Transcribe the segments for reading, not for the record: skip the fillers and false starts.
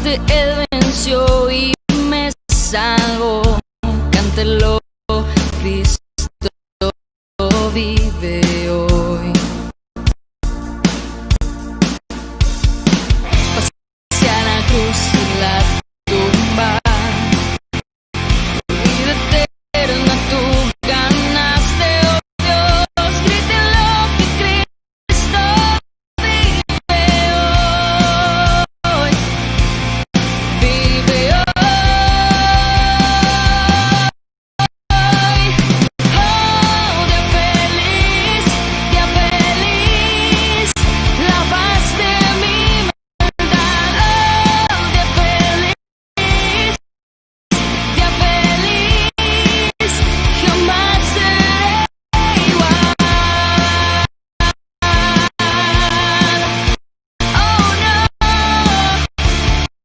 muerte él venció y me salvó. Cántelo, Cristo vive hoy. Pasé a la cruz y la tumba, vida eterna tú ganaste, oh Dios. Grítelo que Cristo vive hoy, vive hoy. Oh, día feliz, la paz de mi maldad. Oh, día feliz, jamás seré igual. Oh no,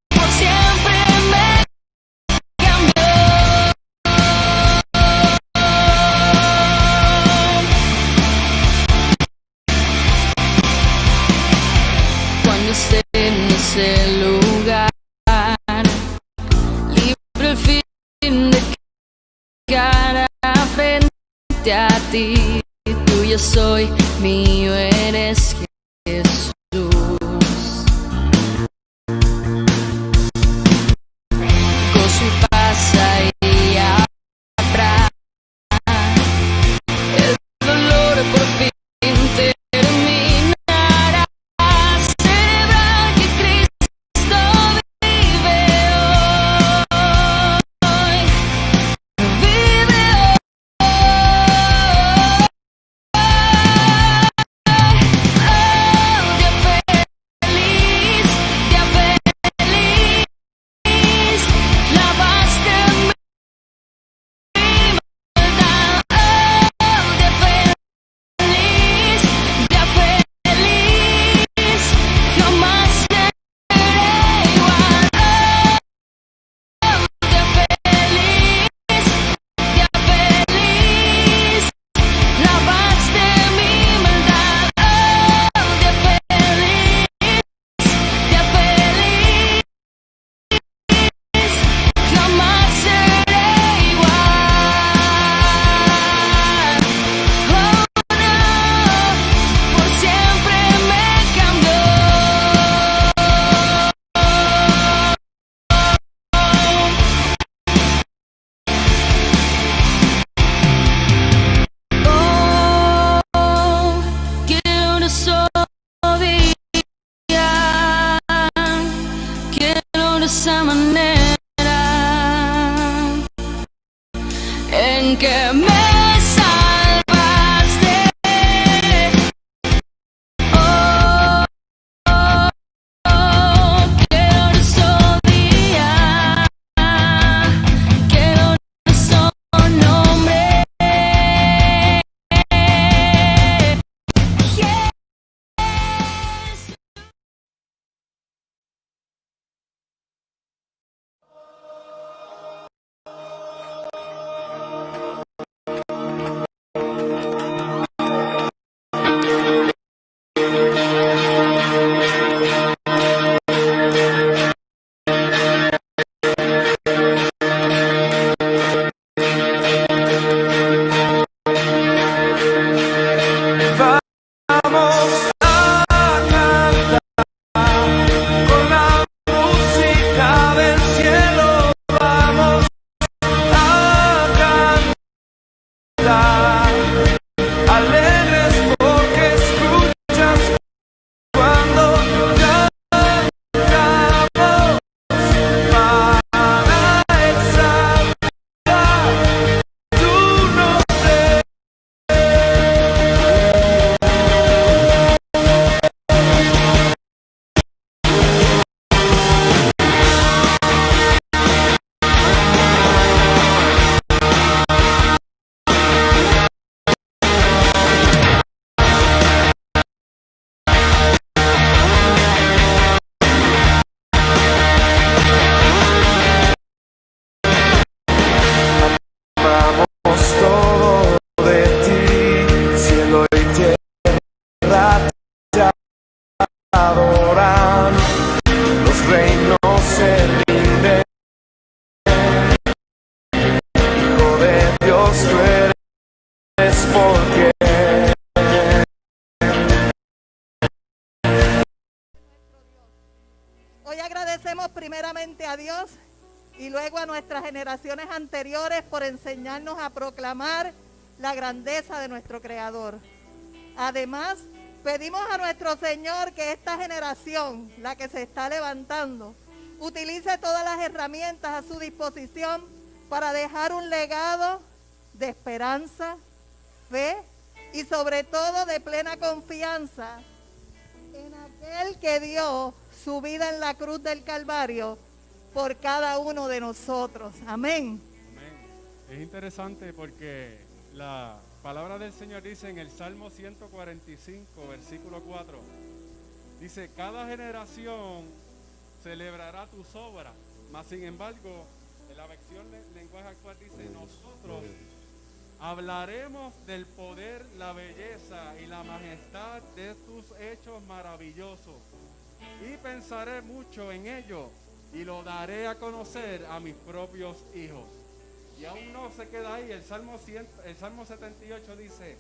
por siempre me cambió. Cuando esté en ese lugar, libre al fin de cara frente a ti, tuyo soy, mío eres, Jesús. Gozo y paz ahí habrá, el dolor por fin terminará. Celebrar que Cristo vive hoy, vive hoy. Oh, día feliz, la paz de mi maldad. Oh, día feliz, jamás seré igual. Oh, día feliz, la paz de mi maldad. Oh, día feliz, jamás seré igual. Oh no, por siempre me cambió. Oh, quiero una sola vida, quiero de esa manera en que me salvaste. Oh, quiero un solo día, quiero un solo nombre. primeramente a Dios y luego a nuestras generaciones anteriores por enseñarnos a proclamar la grandeza de nuestro Creador. Además, pedimos a nuestro Señor que esta generación, la que se está levantando, utilice todas las herramientas a su disposición para dejar un legado de esperanza, fe y sobre todo de plena confianza en aquel que dio su vida en la cruz del Calvario por cada uno de nosotros. Amén. Amén. Es interesante porque la palabra del Señor dice en el Salmo 145, versículo 4, dice, cada generación celebrará tus obras, mas sin embargo, en la versión lenguaje actual dice, nosotros hablaremos del poder, la belleza y la majestad de tus hechos maravillosos y pensaré mucho en ello y lo daré a conocer a mis propios hijos. Y aún no se queda ahí, el Salmo 78 dice,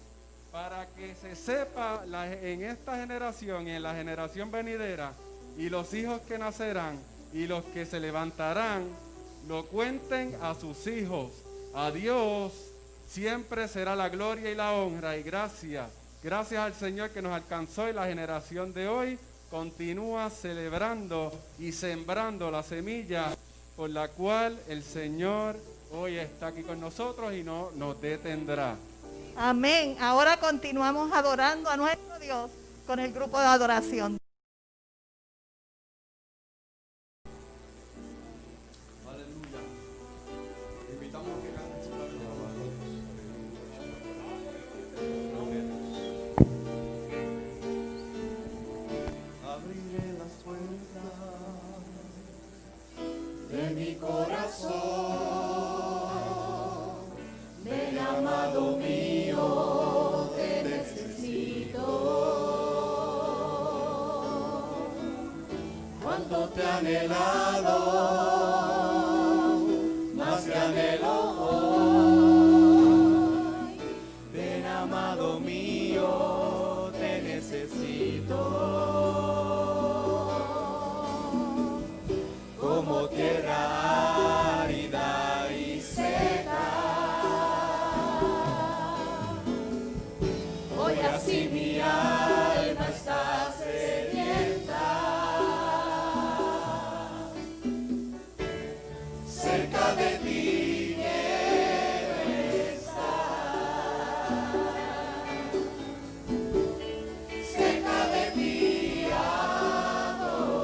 para que se sepa en esta generación y en la generación venidera, y los hijos que nacerán y los que se levantarán, lo cuenten a sus hijos. A Dios siempre será la gloria y la honra y gracias. Gracias al Señor que nos alcanzó y la generación de hoy continúa celebrando y sembrando la semilla por la cual el Señor hoy está aquí con nosotros y no nos detendrá. Amén. Ahora continuamos adorando a nuestro Dios con el grupo de adoración. Aleluya. Invitamos a que canten su palabra. Abriré las puertas de mi corazón. Ven, amado mío, te necesito. Cuánto te he anhelado, más te anhelo hoy. Ven, amado mío, te necesito. Como tierra árida y seca, hoy así mi alma está sedienta. Cerca de ti quiero estar, cerca de ti adorar.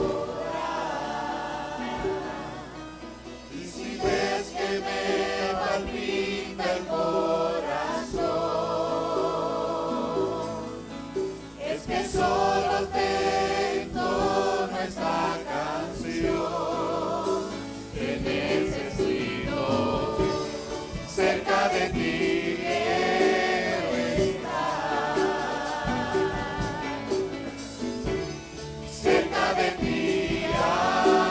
Y si ves que me palpita el corazón, es que solo tengo nuestra canción. Te necesito, cerca de ti quiero estar, cerca de ti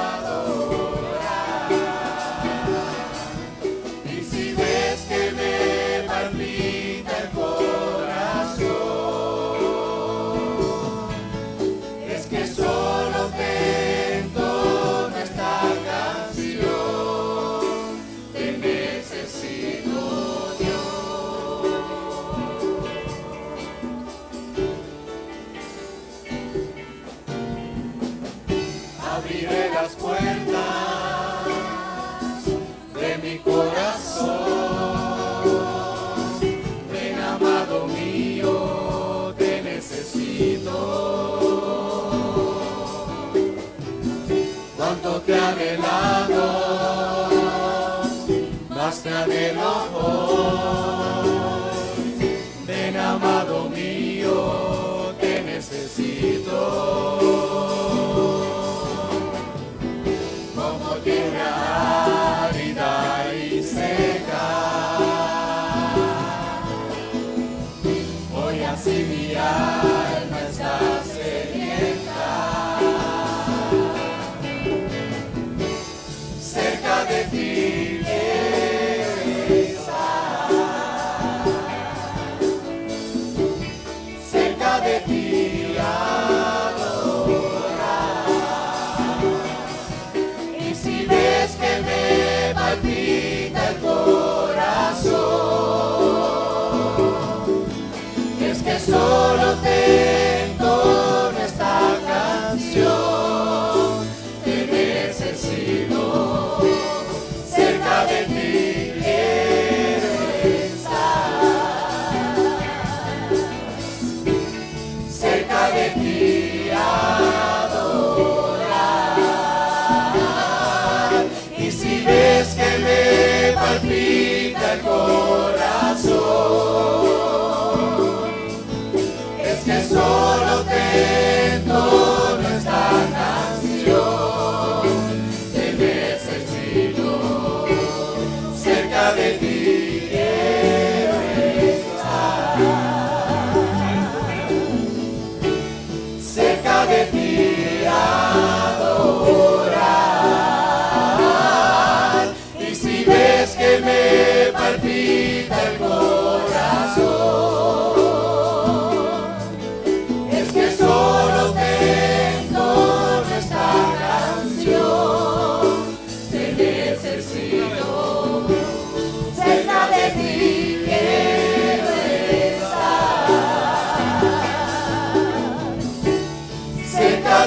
adorar. Y si ves que me palpita el corazón, es que solo tengo nuestra canción. Te necesito, Dios. Abriré las puertas de mi corazón. Ven, amado mío, te necesito. Cuánto te he anhelado, más te anhelo hoy. Ven, amado mío, te necesito. Como tierra árida y seca, hoy así mi alma está sedienta. Cerca de ti quiero estar,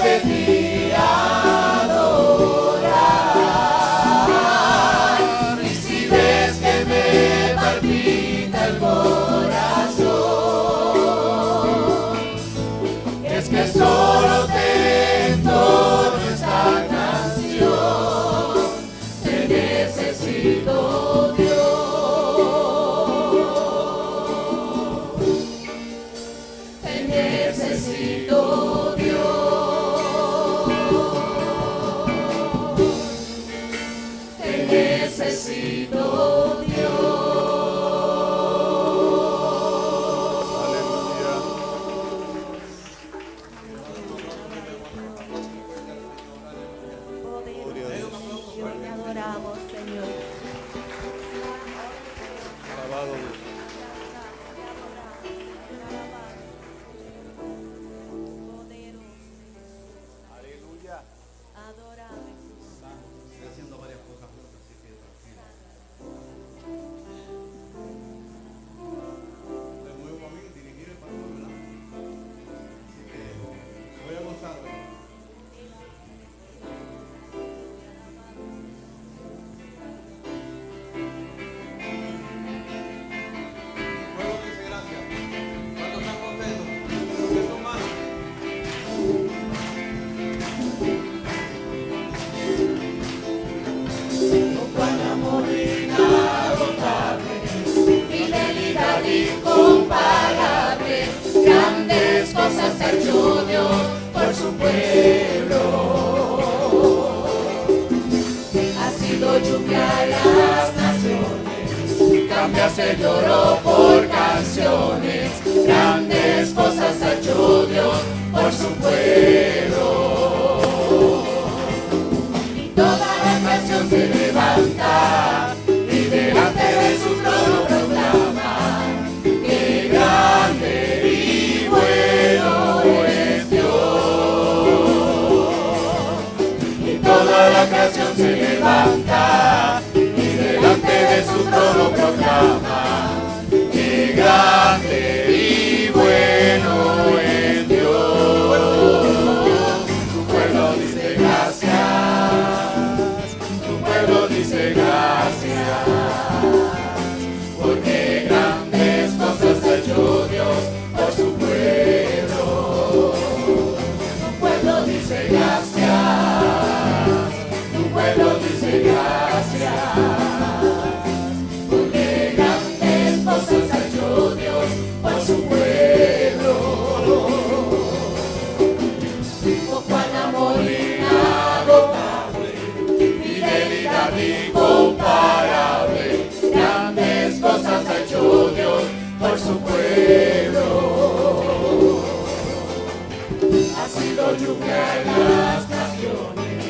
de ti adorar. Y si ves que me palpita el corazón, es que solo te entono esta canción. Te necesito, Dios. Te necesito, Dios. Te necesito, Dios. Dios, te adoramos, Señor. Alabado Dios. Aleluya. Adorable. Estoy haciendo varias cosas juntas, así que tranquilo. De nuevo a mí dirigir el pastor, ¿verdad? Así que voy a gozarme. Pueblo dice gracias. ¿Cuántos están contentos? ¿Qué son más? Cuán amor inagotable, fidelidad incomparable, grandes cosas ha hecho Dios por su pueblo. Ha sido lluvia a las naciones, cambias el lloro por canciones, grandes cosas ha hecho Dios por su pueblo. Y toda la nación se levanta y delante de su trono proclama que grande y bueno es Dios. Y toda la creación se levanta y delante de su trono proclama que grande y bueno es Dios. Tu pueblo dice gracias, tu pueblo dice gracias, porque grandes cosas ha hecho Dios por su pueblo. Tu pueblo dice gracias, tu pueblo dice gracias, porque grandes cosas ha hecho Dios por su pueblo. Oh, cuán amor inagotable, fidelidad incomparable, grandes cosas ha hecho Dios por su pueblo. Ha sido lluvia en las naciones,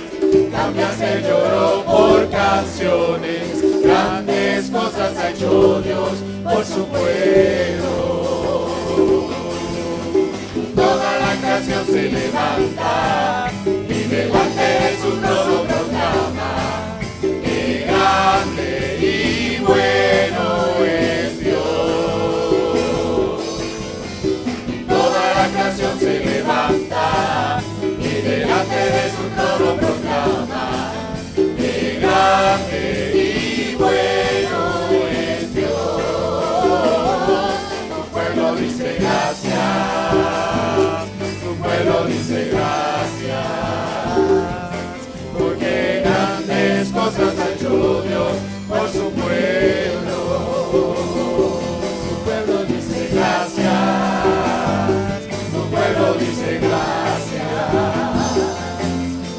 cambias el lloro por canciones, grandes cosas ha hecho Dios por su pueblo. Toda la creación se levanta y delante de su trono proclama que grande y bueno es Dios. Toda la creación se levanta y delante de su trono proclama que grande y bueno es Dios. Tu pueblo dice gracias, tu pueblo dice gracias, porque grandes cosas ha hecho Dios por su pueblo. Tu pueblo dice gracias, tu pueblo dice gracias,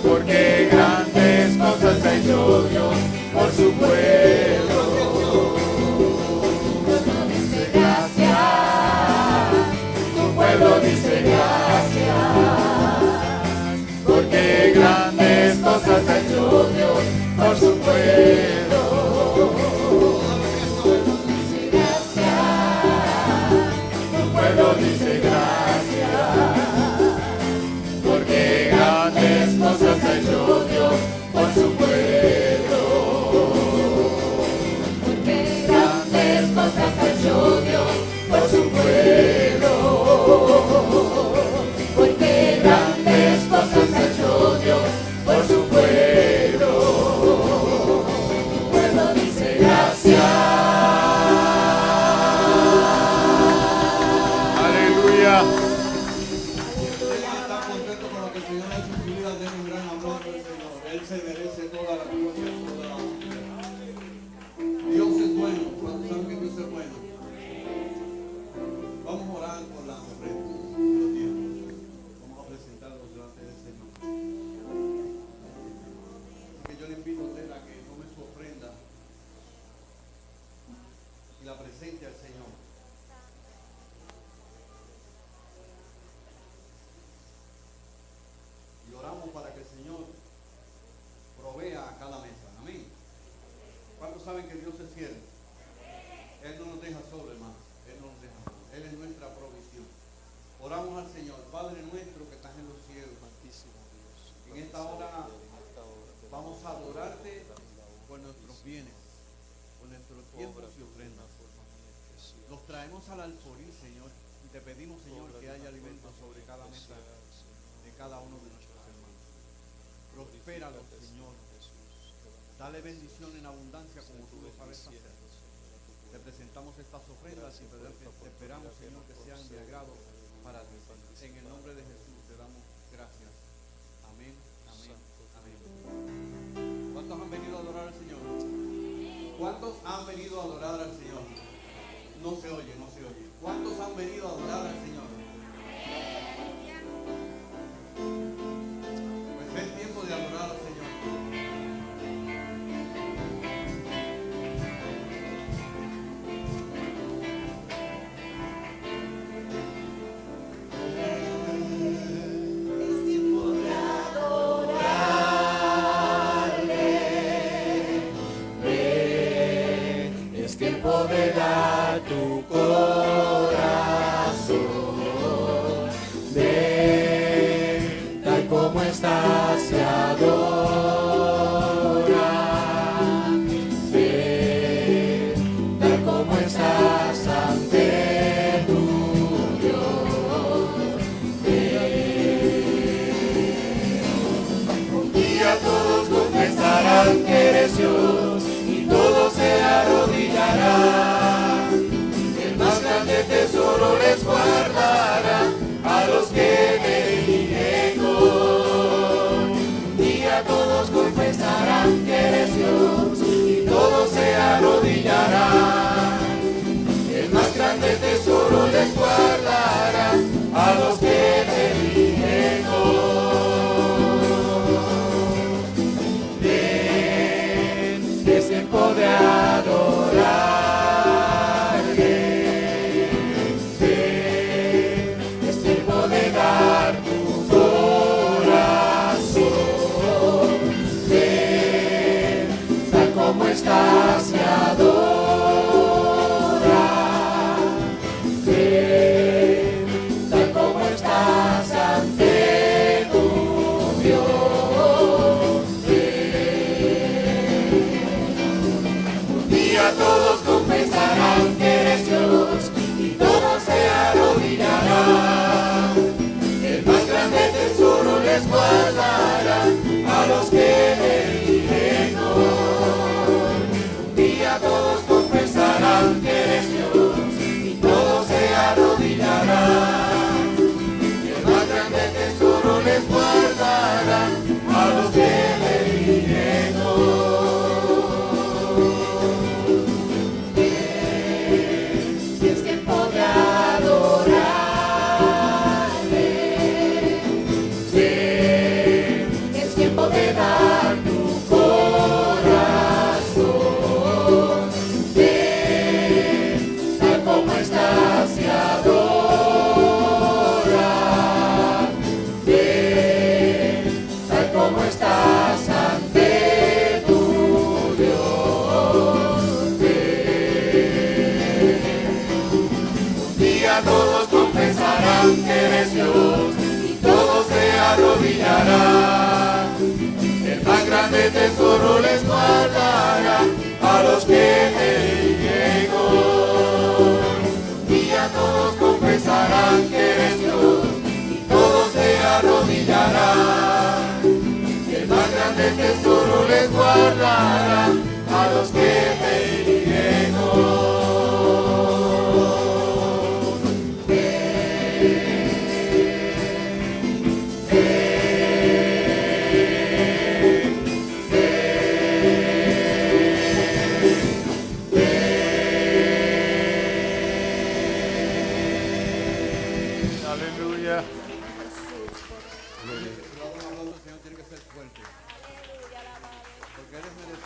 porque grandes cosas ha hecho Dios por su pueblo. Tu pueblo dice gracias, tu pueblo dice gracias, porque grandes cosas ha hecho Dios por su pueblo. Dice gracias, tu pueblo dice gracias, porque grandes cosas ha hecho Dios por su pueblo. Porque grandes cosas ha hecho Dios por su pueblo. Porque grandes cosas puedan tener un gran aplauso al Señor. Él se merece toda la gloria y toda la honra. Dios es bueno. ¿Cuántos saben que Dios es bueno? Vamos a orar por la ofrenda, los diezmos. Vamos a presentarlos delante del Señor. Así que yo le invito a usted a que tome su ofrenda y la presente al Señor. Y oramos para que el Señor provea a cada mesa. Amén. ¿Cuántos saben que Dios es fiel? Él no nos deja solo, hermano. Él no nos deja solo. Él es nuestra provisión. Oramos al Señor. Padre nuestro que estás en los cielos. En esta hora vamos a adorarte por nuestros bienes, por nuestros tiempos y ofrendas. Los traemos al alfolí, Señor, y te pedimos, Señor, que haya alimento sobre cada mesa de cada uno de nuestros hermanos. Prospéralos, Señor. Dale bendición en abundancia como tú lo sabes hacer. Te presentamos estas ofrendas y te esperamos, Señor, que sean de agrado para ti. En el nombre de Jesús te damos gracias. Amén, amén, amén. ¿Cuántos han venido a adorar al Señor? ¿Cuántos han venido a adorar al Señor? No se oye, no se oye. ¿Cuántos han venido a adorar al Señor? Pues es tiempo de adorar al Señor. Tiempo de dar tu corazón, ven, tal como estás se adora, ven, tal como estás ante tu Dios, ven. Un día todos confesarán que eres Dios y todos se arrodillarán. El más grande tesoro les guardará a los que te eligen hoy. Un día todos confesarán que eres Dios y todos se arrodillarán. El más grande tesoro les guardará a los que te eligen hoy. Ven, es tiempo de adorar. Estás y adora, ven, tal como estás ante tu Dios, ven. Un día todos confesarán que eres Dios y todos se arrodillarán. El más grande tesoro les guardará a los que eligen hoy. Todos confesarán que eres Dios y todos se arrodillarán. El más grande tesoro les guardará a los que le eligen hoy. Es tiempo de adorarle. Es tiempo de dar tu corazón. Se adora, ven, tal como estás ante tu Dios, ven. Un día todos confesarán que eres Dios y todos se arrodillarán. El más grande tesoro les guardará a los que te eligen hoy. Todos confesarán que eres Dios y todos se arrodillarán. El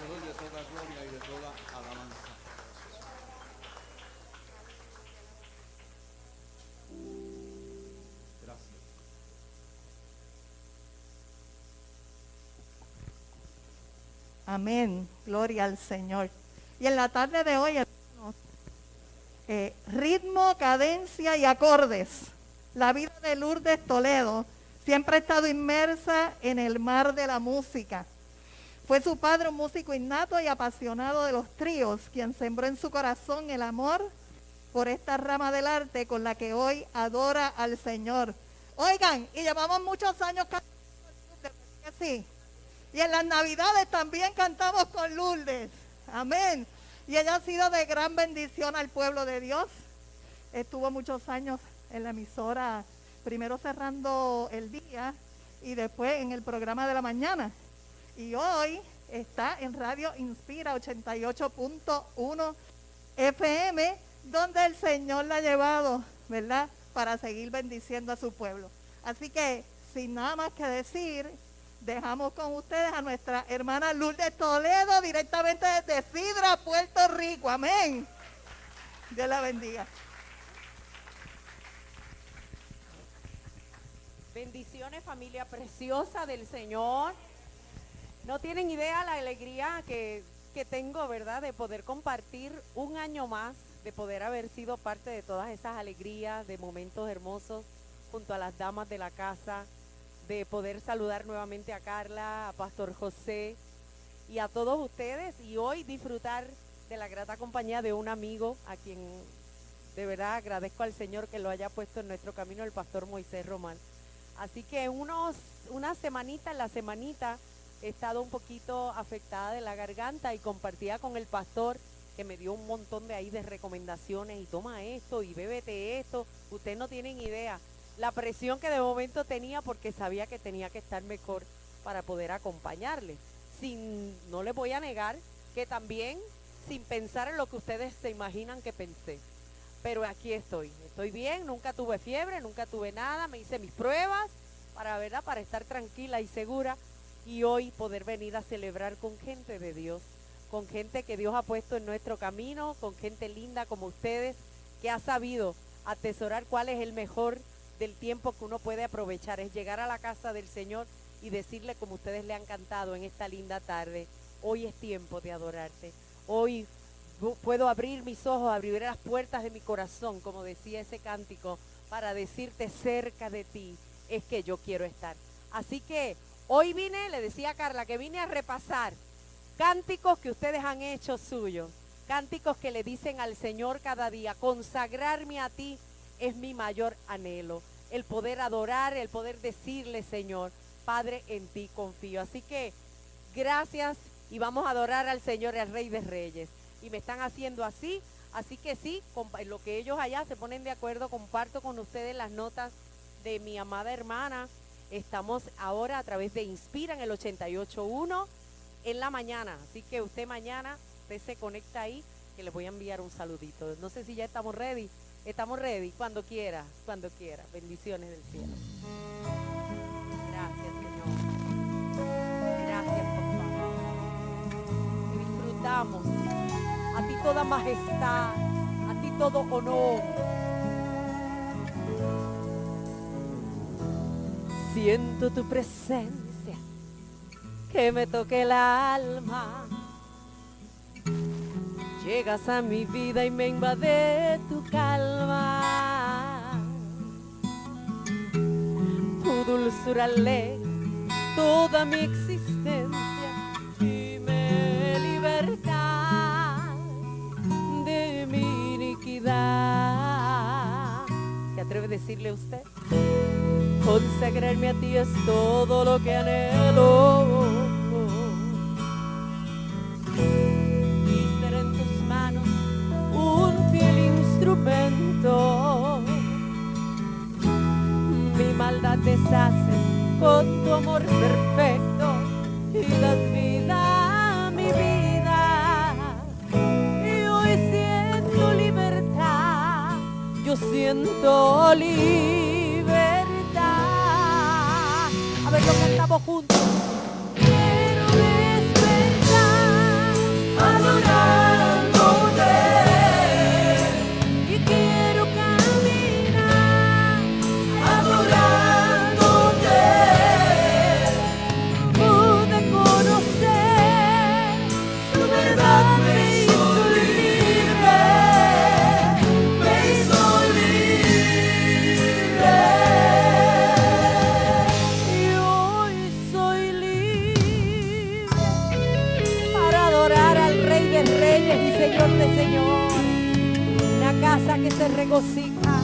merecedor de toda gloria y de toda alabanza. Gracias. Amén. Gloria al Señor. Y en la tarde de hoy, hermanos, ritmo, cadencia y acordes. La vida de Lourdes Toledo siempre ha estado inmersa en el mar de la música. Fue su padre un músico innato y apasionado de los tríos, quien sembró en su corazón el amor por esta rama del arte con la que hoy adora al Señor. Oigan, y llevamos muchos años cantando con Lourdes, ¿verdad que sí? Y en las Navidades también cantamos con Lourdes. Amén. Y ella ha sido de gran bendición al pueblo de Dios. Estuvo muchos años en la emisora, primero cerrando el día y después en el programa de la mañana. Y hoy está en Radio Inspira 88.1 FM, donde el Señor la ha llevado, ¿verdad?, para seguir bendiciendo a su pueblo. Así que, sin nada más que decir, dejamos con ustedes a nuestra hermana Lourdes Toledo, directamente desde Sidra, Puerto Rico. Amén. Dios la bendiga. Bendiciones, familia preciosa del Señor. No tienen idea la alegría que tengo, ¿verdad?, de poder compartir un año más, de poder haber sido parte de todas esas alegrías, de momentos hermosos junto a las damas de la casa, de poder saludar nuevamente a Carla, a Pastor José y a todos ustedes, y hoy disfrutar de la grata compañía de un amigo a quien de verdad agradezco al Señor que lo haya puesto en nuestro camino, el Pastor Moisés Román. Así que en la semanita he estado un poquito afectada de la garganta y compartía con el pastor que me dio un montón de recomendaciones y toma esto y bébete esto. Ustedes no tienen idea la presión que de momento tenía porque sabía que tenía que estar mejor para poder acompañarles. No les voy a negar que también sin pensar en lo que ustedes se imaginan que pensé. Pero aquí estoy bien, nunca tuve fiebre, nunca tuve nada, me hice mis pruebas para estar tranquila y segura y hoy poder venir a celebrar con gente de Dios, con gente que Dios ha puesto en nuestro camino, con gente linda como ustedes, que ha sabido atesorar cuál es el mejor del tiempo que uno puede aprovechar, es llegar a la casa del Señor y decirle como ustedes le han cantado en esta linda tarde, hoy es tiempo de adorarte, hoy puedo abrir mis ojos, abrir las puertas de mi corazón, como decía ese cántico, para decirte cerca de ti es que yo quiero estar. Así que hoy le decía a Carla, que vine a repasar cánticos que ustedes han hecho suyos, cánticos que le dicen al Señor cada día, consagrarme a ti es mi mayor anhelo, el poder adorar, el poder decirle, Señor, Padre, en ti confío. Así que gracias y vamos a adorar al Señor, al Rey de Reyes. Y me están haciendo así que sí, lo que ellos allá se ponen de acuerdo, comparto con ustedes las notas de mi amada hermana. Estamos ahora a través de Inspira en el 88.1 en la mañana, así que usted se conecta ahí, que les voy a enviar un saludito. No sé si ya estamos ready, cuando quiera, bendiciones del cielo. Gracias, Señor, gracias, papá. Disfrutamos. A ti toda majestad, a ti todo honor. Siento tu presencia que me toque el alma. Llegas a mi vida y me invade tu calma. Tu dulzura alegra toda mi existencia y me liberta de mi iniquidad. ¿Se atreve a decirle a usted? Consagrarme a ti es todo lo que anhelo y ser en tus manos un fiel instrumento. Mi maldad deshaces con tu amor perfecto y das vida a mi vida. Y hoy siento libertad, yo siento libertad. A ver, lo cantamos juntos. Quiero despertar. grande, Señor. Una casa que se regocija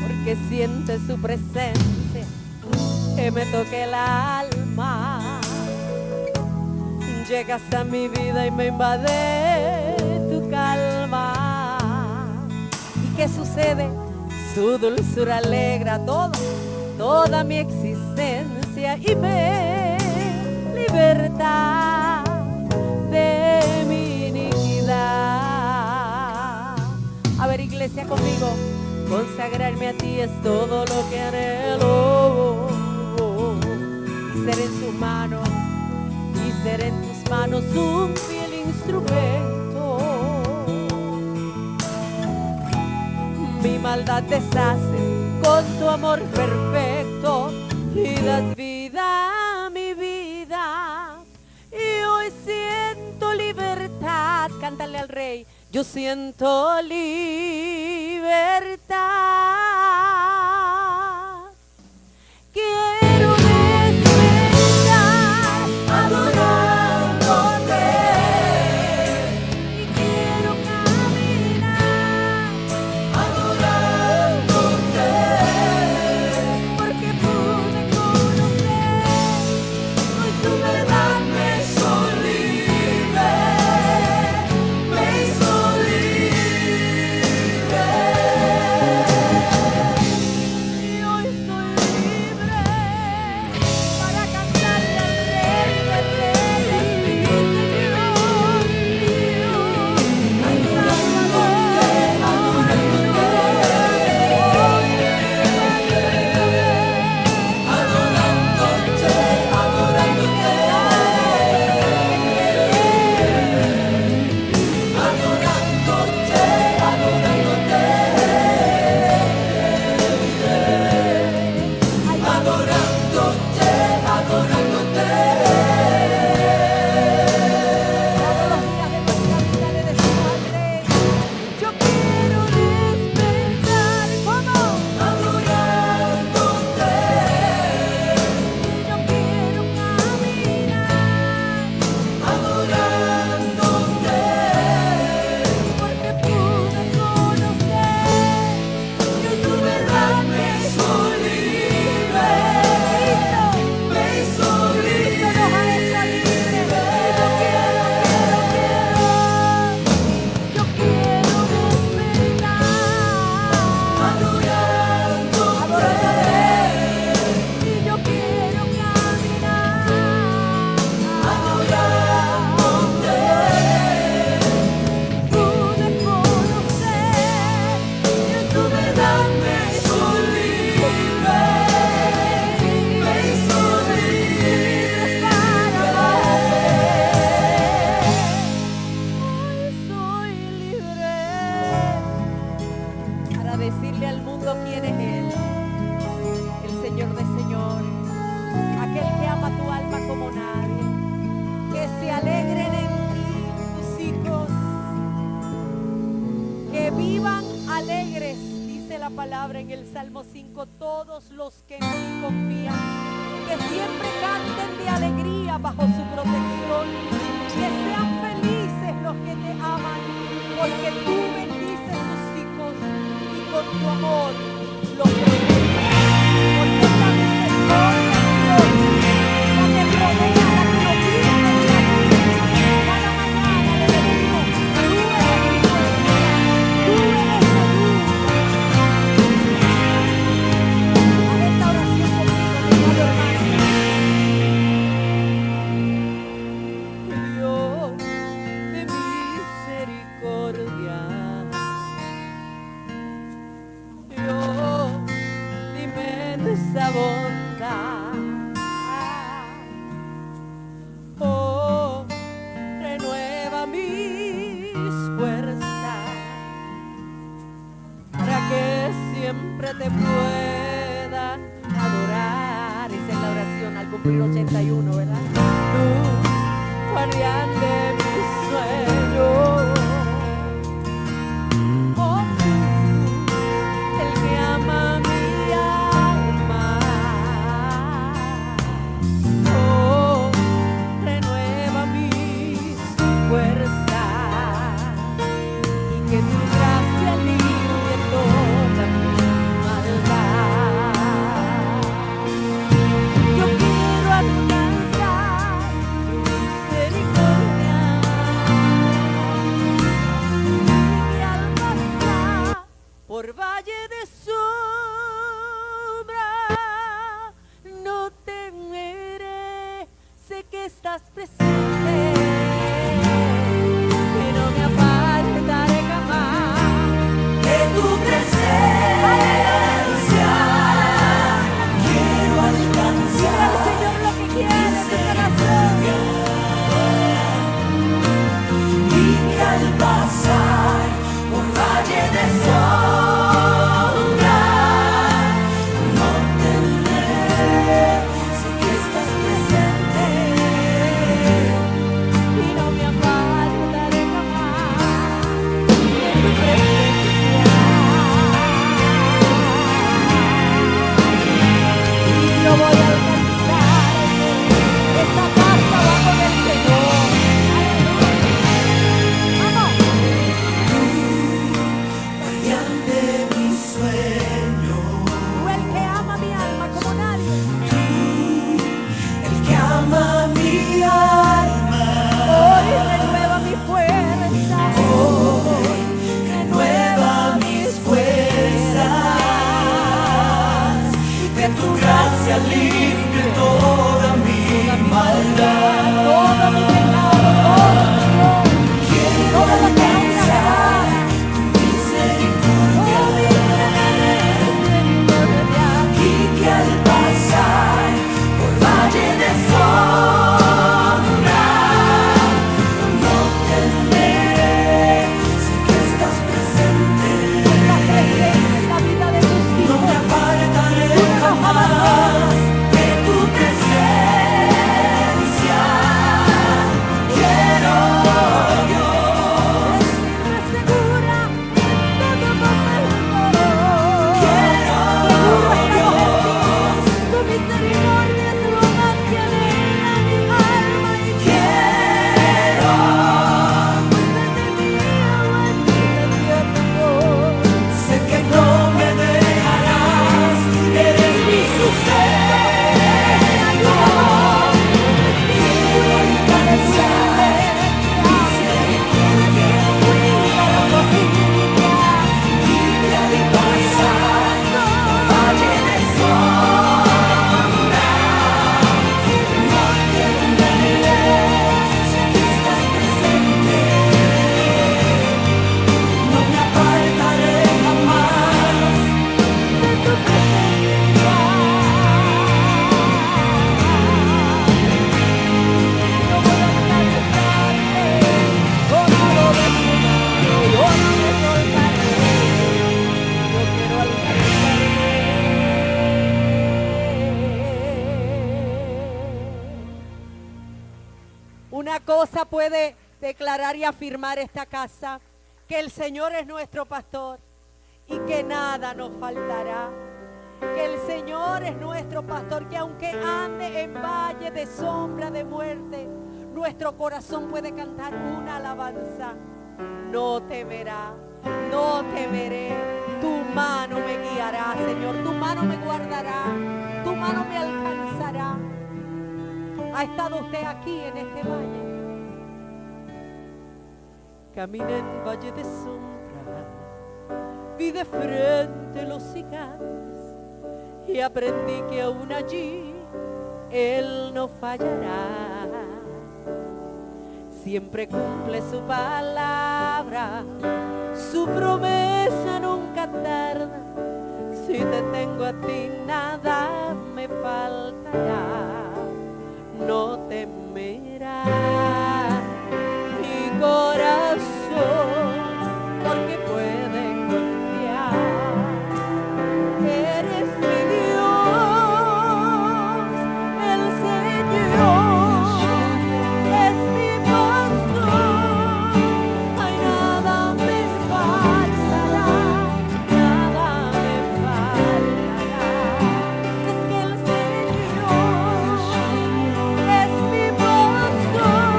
porque siente su presencia, que me toque el alma. Llegas a mi vida y me invade tu calma. ¿Y qué sucede? Su dulzura alegra toda mi existencia y me liberta de mi iniquidad. A ver, iglesia, conmigo. Consagrarme a ti es todo lo que anhelo, y ser en sus manos, y ser en tus manos un fiel instrumento. Mi maldad deshaces con tu amor perfecto y das vida a mi vida. Y hoy siento libertad. Cántale al Rey. Yo siento libertad. Quiero despertar adorándote y quiero caminar adorándote, porque pude conocer hoy tu verdad, me hizo libre, me hizo libre. Y hoy soy libre para cantarle al Rey de Reyes, mi Señor, al Salvador, adorándote, todos los días de nuestra vida le decimos al Rey, yo quiero despertar, como adorándote, y yo quiero caminar adorándote, porque pude conocer que tu verdad me hizo libre, me hizo libre, nos ha hecho libres. Yo quiero despertar adorándote, y yo quiero caminar adorándote. Pude conocer que tu verdad me hizo libre, me hizo libre para hoy soy libre para decirle al mundo quién es Él, el Señor de señores, aquel que ama tu alma como nadie, que se alegren en ti tus hijos, que vivan alegres, dice la palabra en el Salmo 5, todos los que en ti confían, que siempre canten de alegría bajo su protección, que sean felices los que te aman, porque tú bendices tus hijos y con tu amor los proteges. Porque es la misericordia de Dios la que rodea, la que nos vive día a día. Cada mañana le decimos, tú eres mi policía, tú eres la luz. Haz esta oración conmigo, mi amado hermano. Dios de misericordia, Dios de inmensa bondad, oh, renueva mis fuerzas para que siempre te pueda adorar. Esa es la oración al cumplir 81, ¿verdad? Tú, guardián de mis sueños, oh tú, el que ama mi alma, oh, renueva mis fuerzas estás presente y no me apartaré jamás De tu presencia quiero Dile al alcanzar Señor lo que quiere de corazón. y que al pasar por valle de sombra no temeré, sé que estás presente. Y no me apartaré jamás de tu presencia. Y yo voy a alcanzar esta casa bajo del Señor. Vamos. Guardián de mi sueño, Tú el que ama mi alma como nadie. el que ama mi alma, Hoy renueva mi fuerza. renueva mis fuerzas, que tu gracia limpie toda mi maldad. Todo mi pecado, todo lo que no me agrada. Misericordia, y que al pasar por valle de sombra no temeré, sé que estás presente. Estás presente en la vida de tus No me hijos. apartaré jamás de tu presencia. Quiero Dios, Sentirme segura en todo momento. quiero Dios, tu misericordia es lo más que anhela mi alma y quiero. Sé que no me dejarás, eres mi sustento. Quiero alcanzar misericordia y al pasar valle de sombra no temeré, sé que estás presente. No me apartaré jamás de tu presencia. Yo voy a alcanzarte, oh no lo dejes, yo no me soltaré. Yo quiero alcanzarte. Una cosa puede declarar y afirmar esta casa, que el Señor es nuestro pastor y que nada nos faltará. Que el Señor es nuestro pastor, que aunque ande en valle de sombra de muerte, nuestro corazón puede cantar una alabanza. No temerá, no temeré, tu mano me guiará, Señor, tu mano me guardará, tu mano me alcanzará. ¿Ha estado usted aquí en este valle? Caminé en valle de sombra, vi de frente los gigantes y aprendí que aún allí Él no fallará. Siempre cumple su palabra, su promesa nunca tarda. Si te tengo a ti nada me faltará. No temerá mi corazón, porque puede confiar. Eres mi Dios, el Señor es mi pastor. Ay, nada me faltará, nada me faltará. Es que el Señor es mi pastor.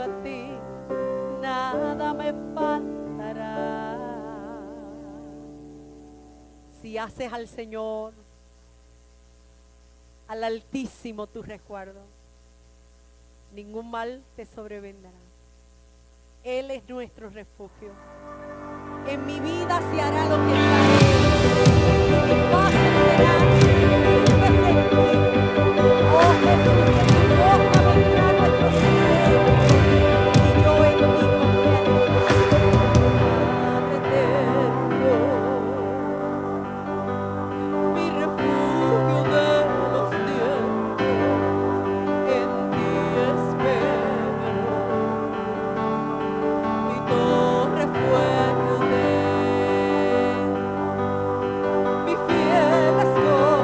a ti, nada me faltará. Si haces al Señor, al Altísimo tu resguardo, ningún mal te sobrevendrá. Él es nuestro refugio. En mi vida se hará lo que está hecho. Mi paz será firmes en ti. Oh Jesús, en tu boca vendrá nuestro silencio, y yo en ti confiaré. Padre eterno, mi refugio de los tiempos, en ti espero. Mi torre fuerte, mi fiel escolta.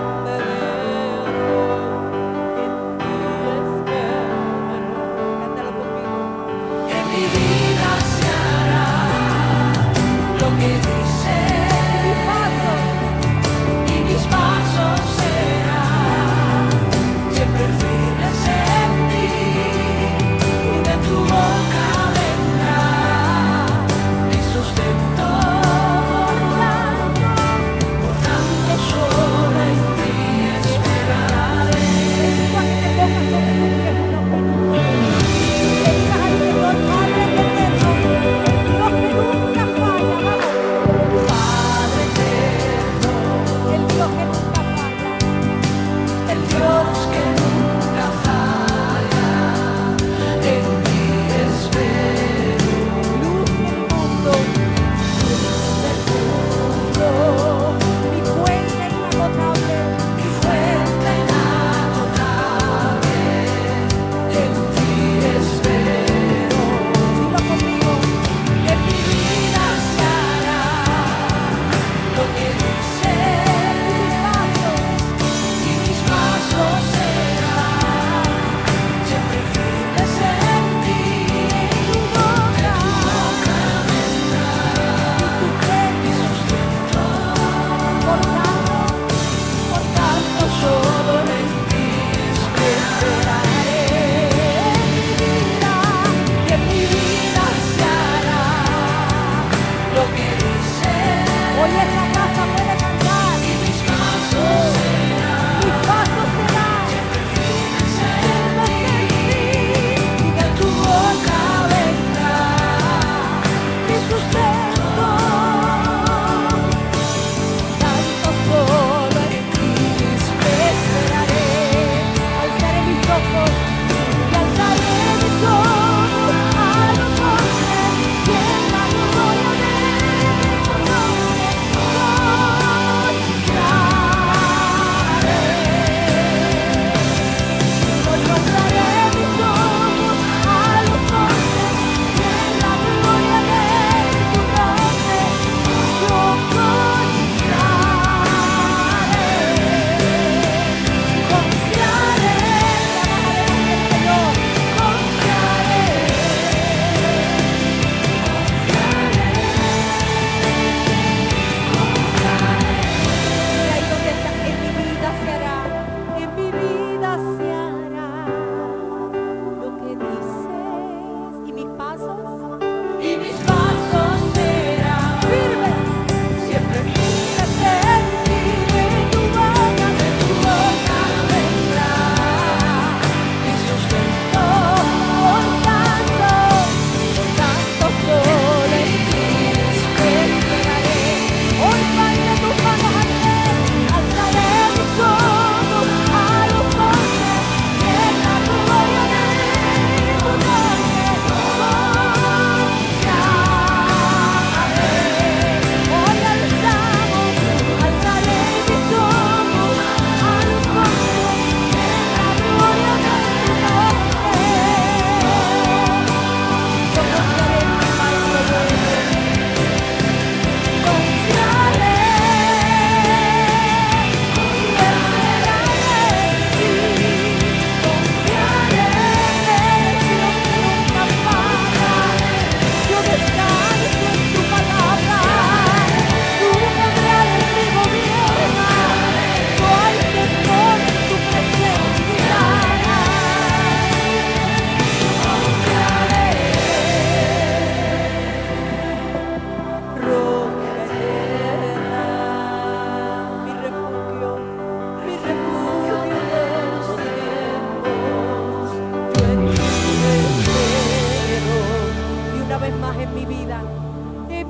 En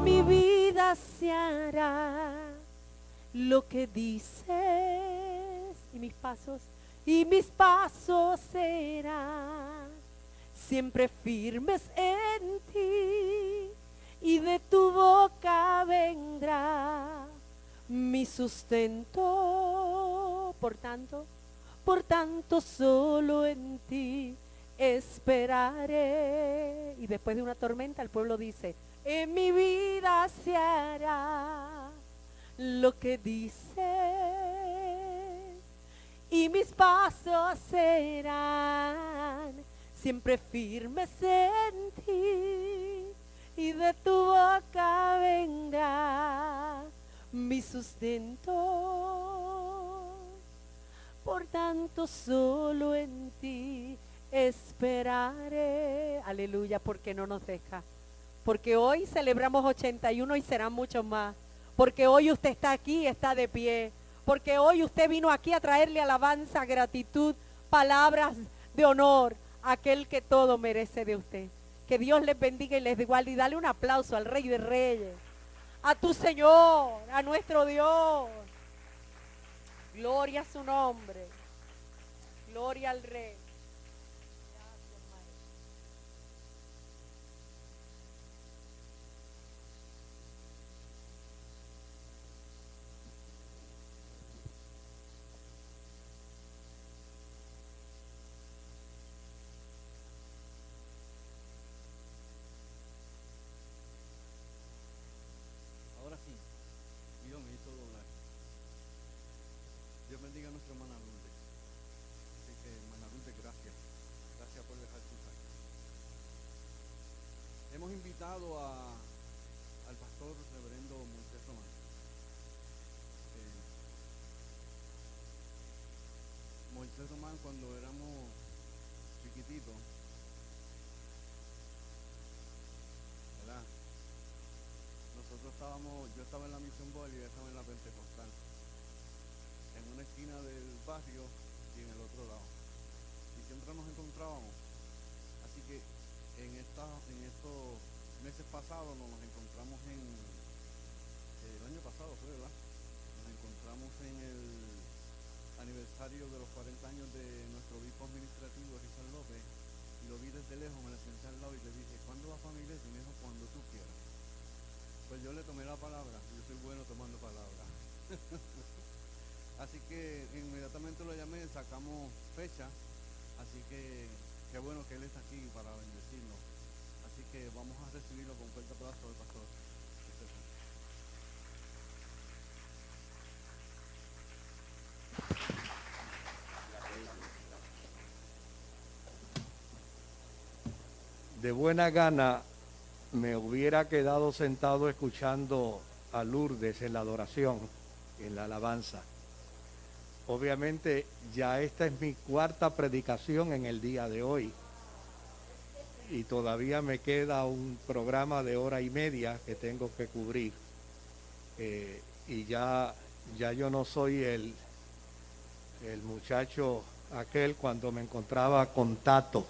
mi vida se hará lo que dices, y mis pasos serán siempre firmes en ti, y de tu boca vendrá mi sustento. Por tanto solo en ti esperaré. Y después de una tormenta el pueblo dice: en mi vida se hará lo que dices, y mis pasos serán siempre firmes en ti, y de tu boca vendrá mi sustento. Por tanto solo en ti esperaré. Aleluya, porque no nos deja. Porque hoy celebramos 81 y serán muchos más. Porque hoy usted está aquí, está de pie. Porque hoy usted vino aquí a traerle alabanza, gratitud, palabras de honor a aquel que todo merece de usted. Que Dios les bendiga y les igual. Y dale un aplauso al Rey de Reyes, a tu Señor, a nuestro Dios. Gloria a su nombre. Gloria al Rey. Gracias, Maestro. Ahora sí, Dios me hizo doblar. Dios bendiga a nuestra hermana Lourdes. Así que, hermana Lourdes, gracias. Gracias por dejar tu casa. Hemos invitado al pastor reverendo Moisés Román. Moisés Román, cuando éramos chiquititos, ¿verdad? Yo estaba en la Misión Boyle y ella estaba en la Pentecostal, en una esquina del barrio y en el otro lado, y siempre nos encontrábamos. Así que en estos meses pasados nos encontramos el año pasado fue, ¿verdad? Nos encontramos en el aniversario de los 40 años de nuestro obispo administrativo Rizal López, y lo vi desde lejos, me le senté al lado y le dije: ¿cuándo vas para mi iglesia? Y me dijo: cuando tú quieras. Pues yo le tomé la palabra, yo soy bueno tomando palabra. Así que inmediatamente lo llamé, sacamos fecha, así que qué bueno que él está aquí para bendecirnos. Así que vamos a recibirlo con fuerte aplauso del pastor. De buena gana me hubiera quedado sentado escuchando a Lourdes en la adoración, en la alabanza. Obviamente ya esta es mi cuarta predicación en el día de hoy y todavía me queda un programa de 1:30 que tengo que cubrir, y ya yo no soy el muchacho aquel cuando me encontraba con Tato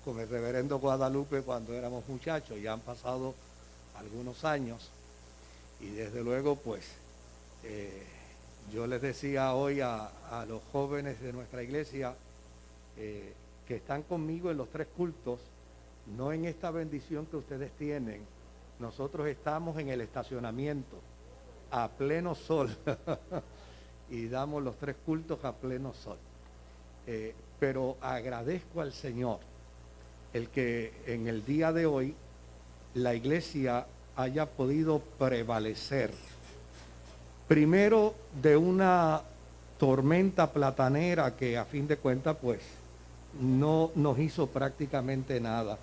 con el reverendo Guadalupe cuando éramos muchachos. Ya han pasado algunos años y desde luego pues yo les decía hoy a los jóvenes de nuestra iglesia que están conmigo en los 3 cultos, no en esta bendición que ustedes tienen. Nosotros estamos en el estacionamiento a pleno sol y damos los 3 cultos a pleno sol, pero agradezco al Señor el que en el día de hoy la iglesia haya podido prevalecer primero de una tormenta platanera que a fin de cuentas pues no nos hizo prácticamente nada,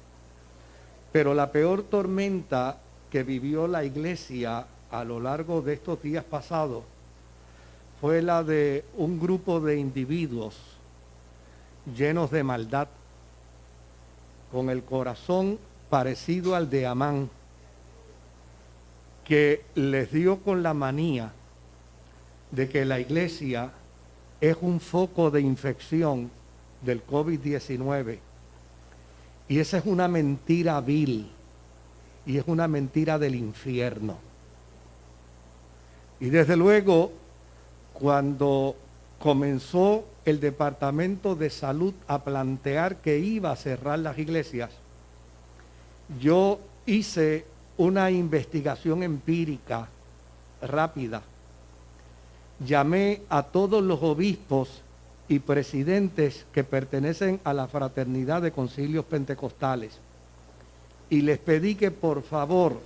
pero la peor tormenta que vivió la iglesia a lo largo de estos días pasados fue la de un grupo de individuos llenos de maldad, con el corazón parecido al de Amán, que les dio con la manía de que la iglesia es un foco de infección del COVID-19 Y esa es una mentira vil. Y es una mentira del infierno. Y desde luego, cuando comenzó el Departamento de Salud a plantear que iba a cerrar las iglesias, yo hice una investigación empírica rápida. Llamé a todos los obispos y presidentes que pertenecen a la Fraternidad de Concilios Pentecostales y les pedí que por favor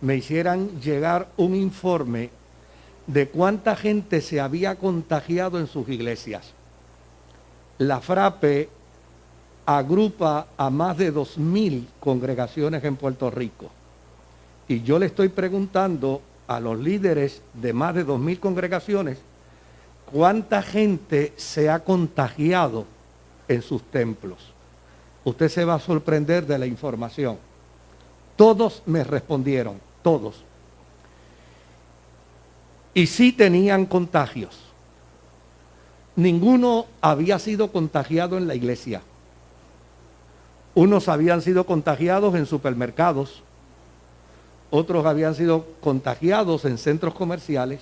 me hicieran llegar un informe de cuánta gente se había contagiado en sus iglesias. La FRAPE agrupa a más de 2.000 congregaciones en Puerto Rico. Y yo le estoy preguntando a los líderes de más de 2.000 congregaciones cuánta gente se ha contagiado en sus templos. Usted se va a sorprender de la información. Todos me respondieron, todos. Y sí tenían contagios. Ninguno había sido contagiado en la iglesia. Unos habían sido contagiados en supermercados, otros habían sido contagiados en centros comerciales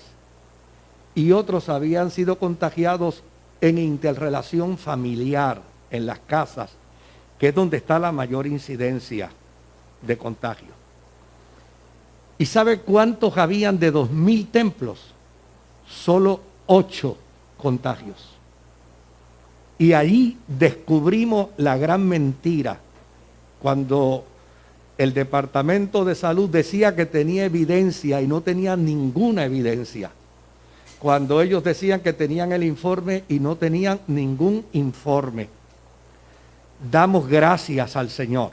y otros habían sido contagiados en interrelación familiar, en las casas, que es donde está la mayor incidencia de contagio. ¿Y sabe cuántos habían de 2.000 templos? Solo 8 contagios. Y ahí descubrimos la gran mentira, cuando el Departamento de Salud decía que tenía evidencia y no tenía ninguna evidencia. Cuando ellos decían que tenían el informe y no tenían ningún informe. Damos gracias al Señor,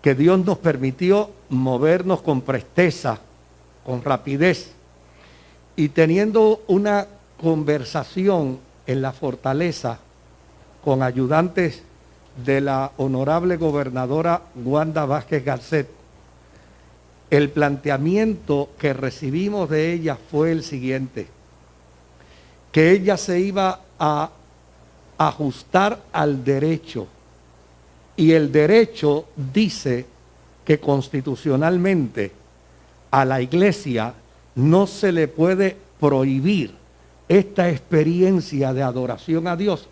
que Dios nos permitió movernos con presteza, con rapidez, y teniendo una conversación en la fortaleza con ayudantes de la honorable gobernadora Wanda Vázquez Garcet, el planteamiento que recibimos de ella fue el siguiente: que ella se iba a ajustar al derecho, y el derecho dice que constitucionalmente a la iglesia no se le puede prohibir esta experiencia de adoración a Dios,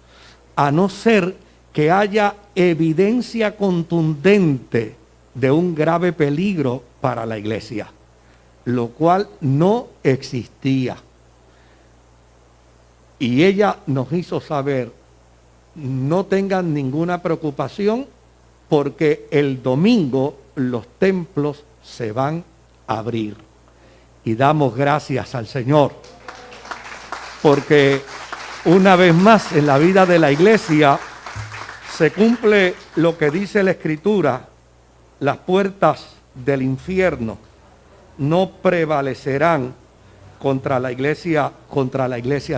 a no ser que haya evidencia contundente de un grave peligro para la iglesia, lo cual no existía. Y ella nos hizo saber: no tengan ninguna preocupación, porque el domingo los templos se van a abrir. Y damos gracias al Señor, porque una vez más en la vida de la iglesia se cumple lo que dice la Escritura: las puertas del infierno no prevalecerán contra la iglesia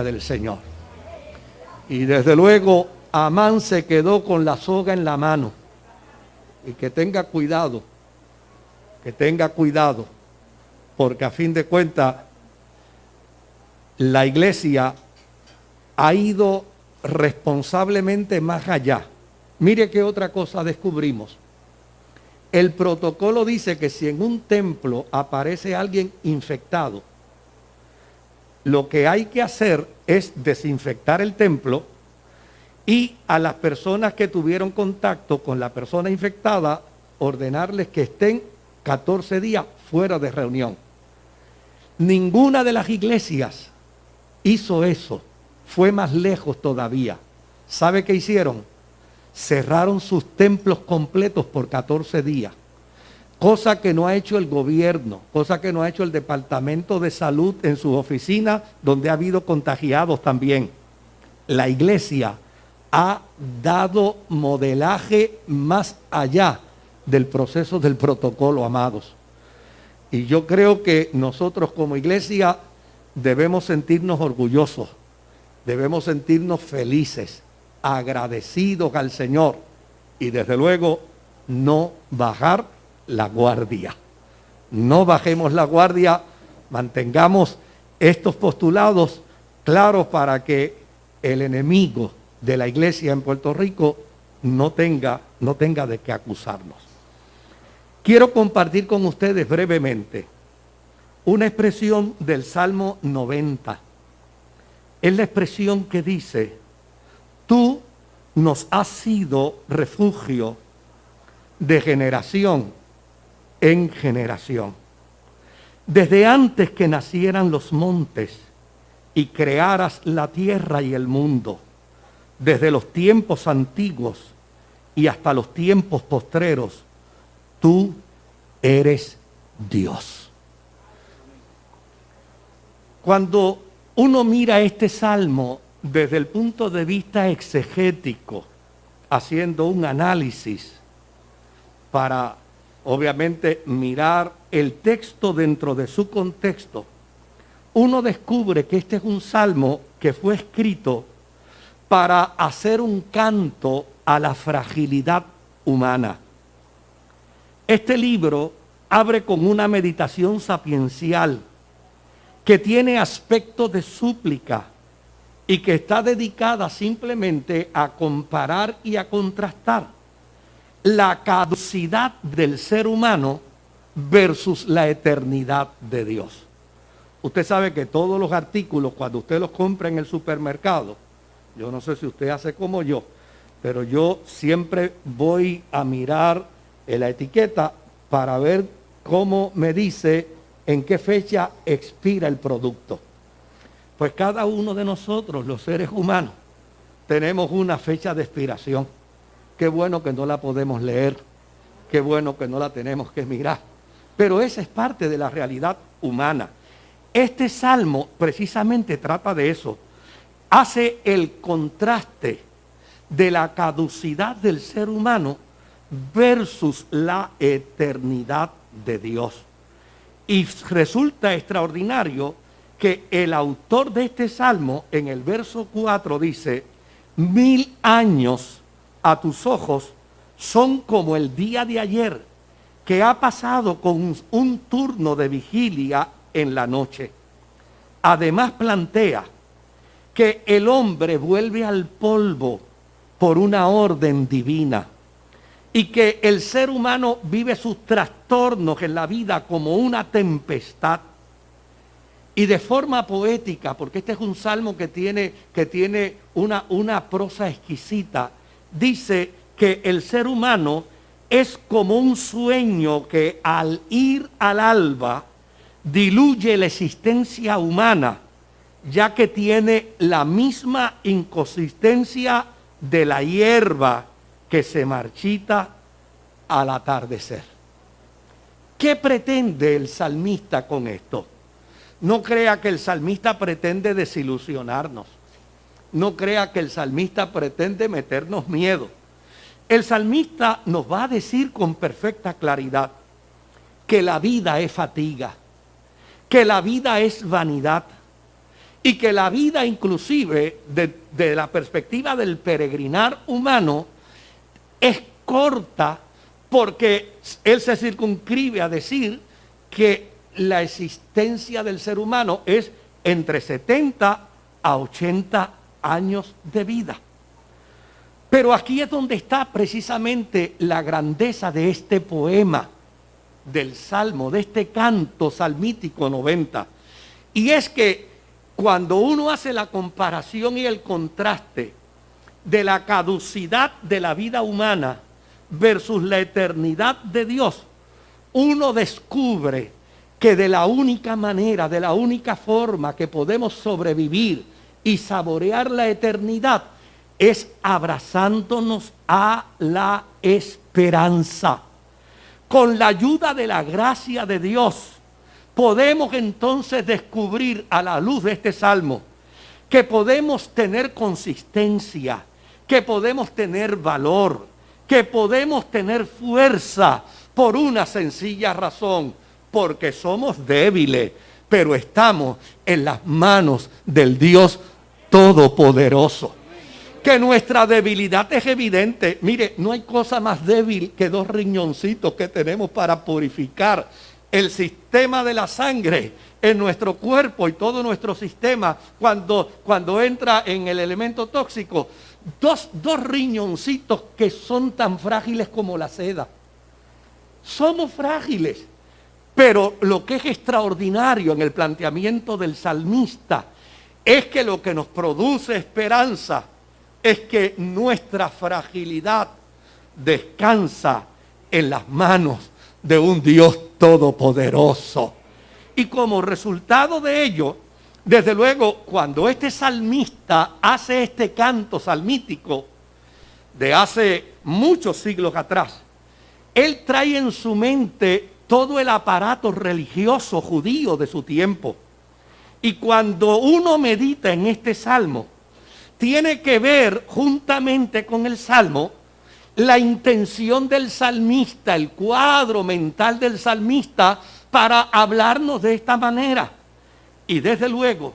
del Señor. Y desde luego Amán se quedó con la soga en la mano. Y que tenga cuidado, porque a fin de cuentas la iglesia ha ido responsablemente más allá. Mire qué otra cosa descubrimos. El protocolo dice que si en un templo aparece alguien infectado, lo que hay que hacer es desinfectar el templo y a las personas que tuvieron contacto con la persona infectada, ordenarles que estén 14 días fuera de reunión. Ninguna de las iglesias hizo eso, fue más lejos todavía. ¿Sabe qué hicieron? Cerraron sus templos completos por 14 días, cosa que no ha hecho el gobierno, cosa que no ha hecho el Departamento de Salud en sus oficinas, donde ha habido contagiados también. La iglesia ha dado modelaje más allá del proceso del protocolo, amados. Y yo creo que nosotros como iglesia debemos sentirnos orgullosos, debemos sentirnos felices, agradecidos al Señor y desde luego no bajar la guardia. No bajemos la guardia, mantengamos estos postulados claros para que el enemigo de la iglesia en Puerto Rico no tenga de qué acusarnos. Quiero compartir con ustedes brevemente una expresión del Salmo 90. Es la expresión que dice: tú nos has sido refugio de generación en generación. Desde antes que nacieran los montes y crearas la tierra y el mundo, desde los tiempos antiguos y hasta los tiempos postreros, tú eres Dios. Cuando uno mira este salmo desde el punto de vista exegético, haciendo un análisis para, obviamente, mirar el texto dentro de su contexto, uno descubre que este es un salmo que fue escrito para hacer un canto a la fragilidad humana. Este libro abre con una meditación sapiencial que tiene aspecto de súplica y que está dedicada simplemente a comparar y a contrastar la caducidad del ser humano versus la eternidad de Dios. Usted sabe que todos los artículos, cuando usted los compra en el supermercado, yo no sé si usted hace como yo, pero yo siempre voy a mirar en la etiqueta para ver cómo me dice en qué fecha expira el producto. Pues cada uno de nosotros, los seres humanos, tenemos una fecha de expiración. Qué bueno que no la podemos leer, qué bueno que no la tenemos que mirar. Pero esa es parte de la realidad humana. Este salmo precisamente trata de eso. Hace el contraste de la caducidad del ser humano versus la eternidad de Dios. Y resulta extraordinario que el autor de este salmo, en el verso 4, dice: 1000 años a tus ojos son como el día de ayer, que ha pasado con un turno de vigilia en la noche. Además plantea que el hombre vuelve al polvo por una orden divina y que el ser humano vive sus trastornos en la vida como una tempestad. Y de forma poética, porque este es un salmo que tiene una prosa exquisita, dice que el ser humano es como un sueño que al ir al alba diluye la existencia humana, ya que tiene la misma inconsistencia de la hierba que se marchita al atardecer. ¿Qué pretende el salmista con esto? No crea que el salmista pretende desilusionarnos. No crea que el salmista pretende meternos miedo. El salmista nos va a decir con perfecta claridad que la vida es fatiga, que la vida es vanidad y que la vida, inclusive de la perspectiva del peregrinar humano, es corta, porque él se circunscribe a decir que la existencia del ser humano es entre 70 a 80 años de vida. Pero aquí es donde está precisamente la grandeza de este poema del Salmo, de este canto salmítico 90. Y es que cuando uno hace la comparación y el contraste de la caducidad de la vida humana versus la eternidad de Dios, uno descubre que de la única manera, de la única forma que podemos sobrevivir y saborear la eternidad es abrazándonos a la esperanza. Con la ayuda de la gracia de Dios, podemos entonces descubrir a la luz de este salmo que podemos tener consistencia, que podemos tener valor, que podemos tener fuerza por una sencilla razón, porque somos débiles, pero estamos en las manos del Dios Todopoderoso. Que nuestra debilidad es evidente. Mire, no hay cosa más débil que 2 riñoncitos que tenemos para purificar el sistema de la sangre en nuestro cuerpo y todo nuestro sistema, cuando entra en el elemento tóxico, dos riñoncitos que son tan frágiles como la seda. Somos frágiles, pero lo que es extraordinario en el planteamiento del salmista es que lo que nos produce esperanza es que nuestra fragilidad descansa en las manos de un Dios todopoderoso. Y como resultado de ello, desde luego, cuando este salmista hace este canto salmítico de hace muchos siglos atrás, él trae en su mente todo el aparato religioso judío de su tiempo. Y cuando uno medita en este salmo, tiene que ver juntamente con el salmo la intención del salmista, el cuadro mental del salmista para hablarnos de esta manera. Y desde luego,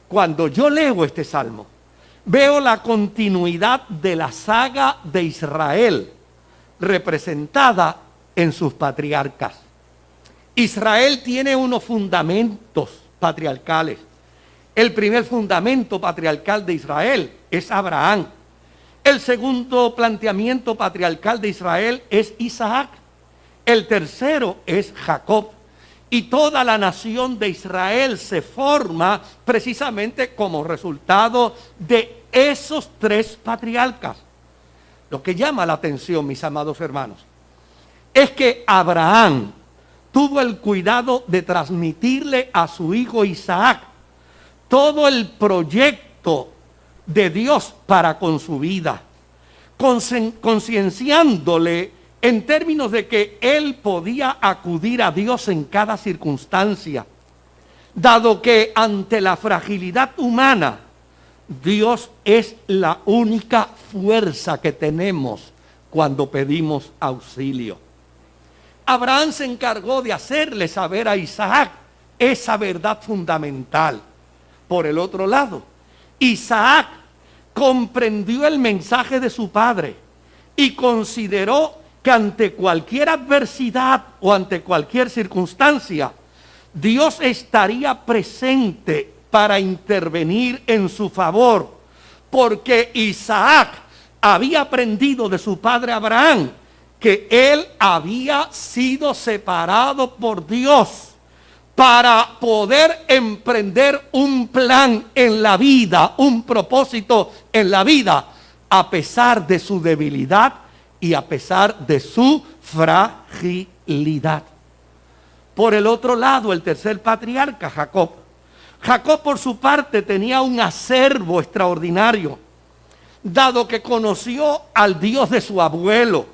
cuando yo leo este salmo, veo la continuidad de la saga de Israel representada en sus patriarcas. Israel tiene unos fundamentos patriarcales. El primer fundamento patriarcal de Israel es Abraham. El segundo planteamiento patriarcal de Israel es Isaac. El tercero es Jacob. Y toda la nación de Israel se forma precisamente como resultado de esos tres patriarcas. Lo que llama la atención, mis amados hermanos, es que Abraham tuvo el cuidado de transmitirle a su hijo Isaac todo el proyecto de Dios para con su vida, concienciándole en términos de que él podía acudir a Dios en cada circunstancia, dado que ante la fragilidad humana, Dios es la única fuerza que tenemos cuando pedimos auxilio. Abraham se encargó de hacerle saber a Isaac esa verdad fundamental. Por el otro lado, Isaac comprendió el mensaje de su padre y consideró que ante cualquier adversidad o ante cualquier circunstancia, Dios estaría presente para intervenir en su favor, porque Isaac había aprendido de su padre Abraham que él había sido separado por Dios para poder emprender un plan en la vida, un propósito en la vida, a pesar de su debilidad y a pesar de su fragilidad. Por el otro lado, el tercer patriarca, Jacob. Jacob, por su parte, tenía un acervo extraordinario, dado que conoció al Dios de su abuelo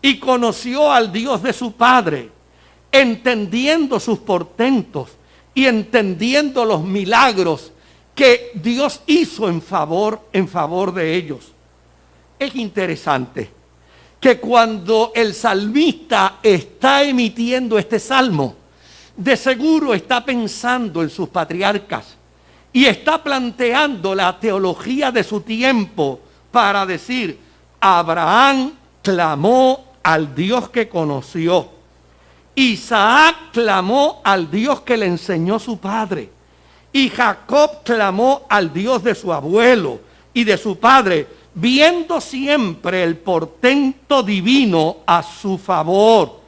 y conoció al Dios de su padre, entendiendo sus portentos y entendiendo los milagros que Dios hizo en favor de ellos. Es interesante que cuando el salmista está emitiendo este salmo, de seguro está pensando en sus patriarcas y está planteando la teología de su tiempo para decir: Abraham clamó al Dios que conoció, Isaac clamó al Dios que le enseñó su padre, y Jacob clamó al Dios de su abuelo y de su padre, viendo siempre el portento divino a su favor.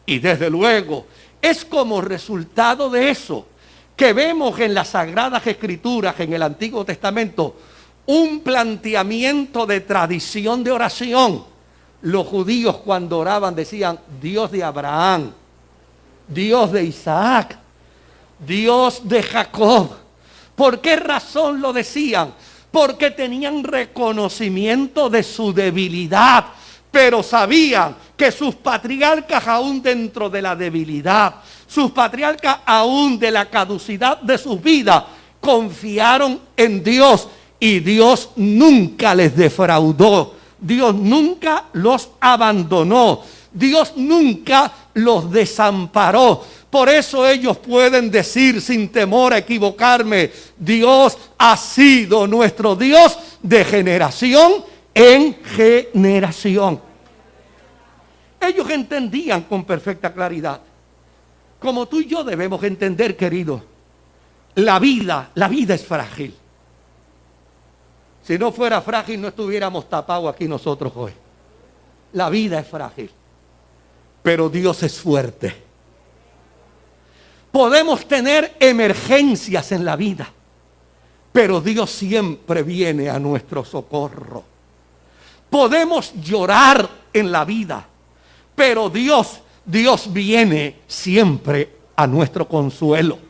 Y desde luego, es como resultado de eso que vemos en las Sagradas Escrituras, en el Antiguo Testamento, un planteamiento de tradición de oración. Los judíos cuando oraban decían: Dios de Abraham, Dios de Isaac, Dios de Jacob. ¿Por qué razón lo decían? Porque tenían reconocimiento de su debilidad, pero sabían que sus patriarcas, aún dentro de la debilidad, sus patriarcas aún de la caducidad de sus vidas, confiaron en Dios y Dios nunca les defraudó. Dios nunca los abandonó. Dios nunca los desamparó. Por eso ellos pueden decir sin temor a equivocarme: Dios ha sido nuestro Dios de generación en generación. Ellos entendían con perfecta claridad Como tú y yo debemos entender, querido, la vida es frágil. Si no fuera frágil, no estuviéramos tapados aquí nosotros hoy. La vida es frágil, pero Dios es fuerte. Podemos tener emergencias en la vida, pero Dios siempre viene a nuestro socorro. Podemos llorar en la vida, pero Dios viene siempre a nuestro consuelo.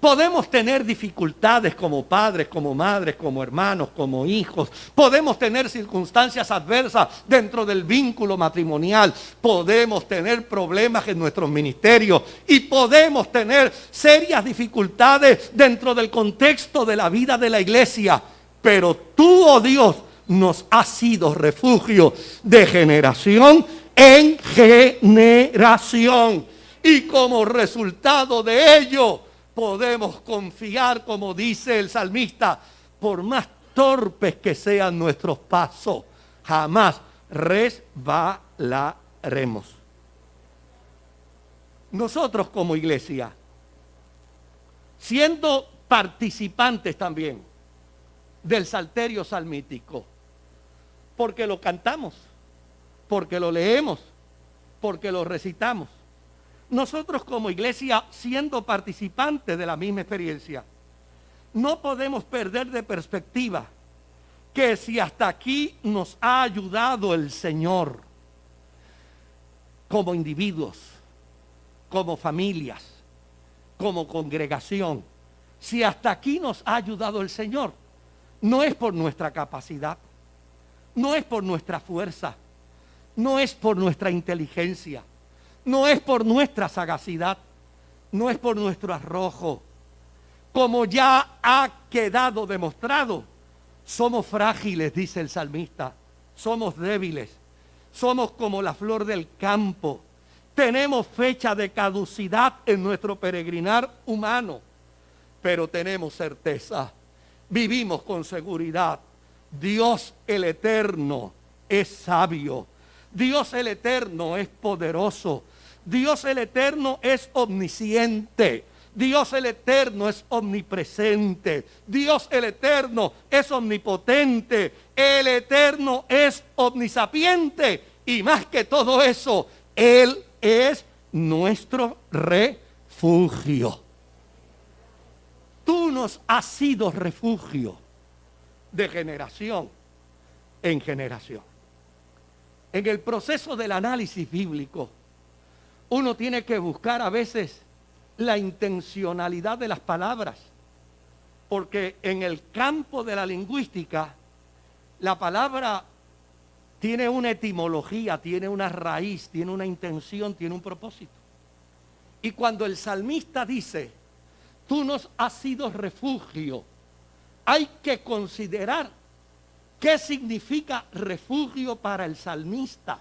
Podemos tener dificultades como padres, como madres, como hermanos, como hijos. Podemos tener circunstancias adversas dentro del vínculo matrimonial. Podemos tener problemas en nuestros ministerios. Y podemos tener serias dificultades dentro del contexto de la vida de la iglesia. Pero tú, oh Dios, nos has sido refugio de generación en generación. Y como resultado de ello, podemos confiar, como dice el salmista, por más torpes que sean nuestros pasos, jamás resbalaremos. Nosotros como iglesia, siendo participantes también del salterio salmítico, porque lo cantamos, porque lo leemos, porque lo recitamos. Nosotros como iglesia, siendo participantes de la misma experiencia, no podemos perder de perspectiva que si hasta aquí nos ha ayudado el Señor, como individuos, como familias, como congregación, si hasta aquí nos ha ayudado el Señor, no es por nuestra capacidad, no es por nuestra fuerza, no es por nuestra inteligencia, no es por nuestra sagacidad, no es por nuestro arrojo. Como ya ha quedado demostrado, somos frágiles, dice el salmista, somos débiles, somos como la flor del campo, tenemos fecha de caducidad en nuestro peregrinar humano, pero tenemos certeza, vivimos con seguridad. Dios el Eterno es sabio, Dios el Eterno es poderoso, Dios el Eterno es omnisciente, Dios el Eterno es omnipresente, Dios el Eterno es omnipotente, el Eterno es omnisapiente y más que todo eso, Él es nuestro refugio. Tú nos has sido refugio de generación en generación. En el proceso del análisis bíblico, uno tiene que buscar a veces la intencionalidad de las palabras, porque en el campo de la lingüística, la palabra tiene una etimología, tiene una raíz, tiene una intención, tiene un propósito. Y cuando el salmista dice, tú nos has sido refugio, hay que considerar qué significa refugio para el salmista,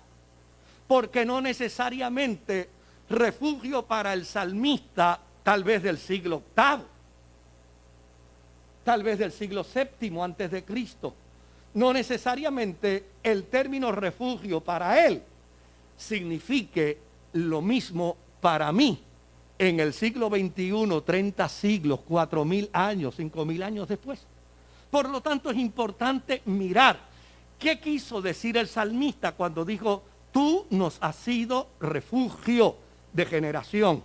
porque no necesariamente refugio para el salmista tal vez del siglo VIII, tal vez del siglo VII antes de Cristo. No necesariamente el término refugio para él signifique lo mismo para mí en el siglo XXI, 30 siglos, 4.000 años, 5.000 años después. Por lo tanto, es importante mirar qué quiso decir el salmista cuando dijo, tú nos has sido refugio de generación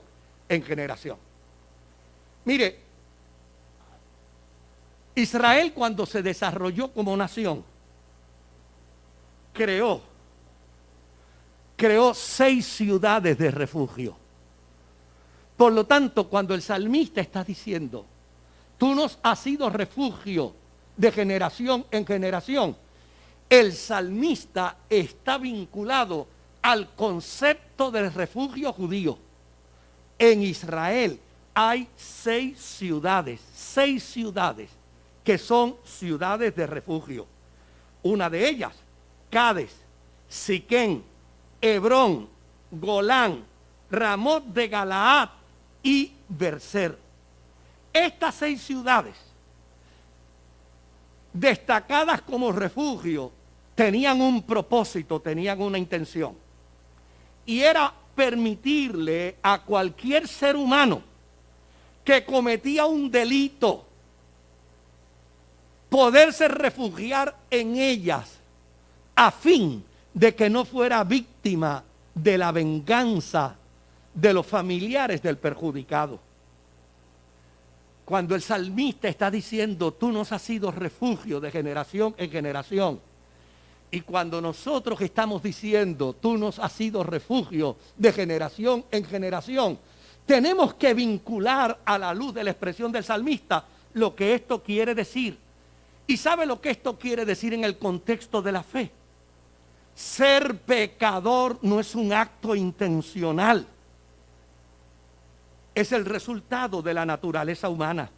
en generación. Mire, Israel cuando se desarrolló como nación, creó 6 ciudades de refugio. Por lo tanto, cuando el salmista está diciendo, tú nos has sido refugio de generación en generación, el salmista está vinculado al concepto del refugio judío. En Israel hay 6 ciudades que son ciudades de refugio. Una de ellas, Cades, Siquén, Hebrón, Golán, Ramot de Galaad y Berser. Estas 6 ciudades, destacadas como refugio, tenían un propósito, tenían una intención. Y era permitirle a cualquier ser humano que cometía un delito poderse refugiar en ellas a fin de que no fuera víctima de la venganza de los familiares del perjudicado. Cuando el salmista está diciendo, tú nos has sido refugio de generación en generación, y cuando nosotros estamos diciendo, tú nos has sido refugio de generación en generación, tenemos que vincular a la luz de la expresión del salmista lo que esto quiere decir. ¿Y sabe lo que esto quiere decir en el contexto de la fe? Ser pecador no es un acto intencional. Es el resultado de la naturaleza humana.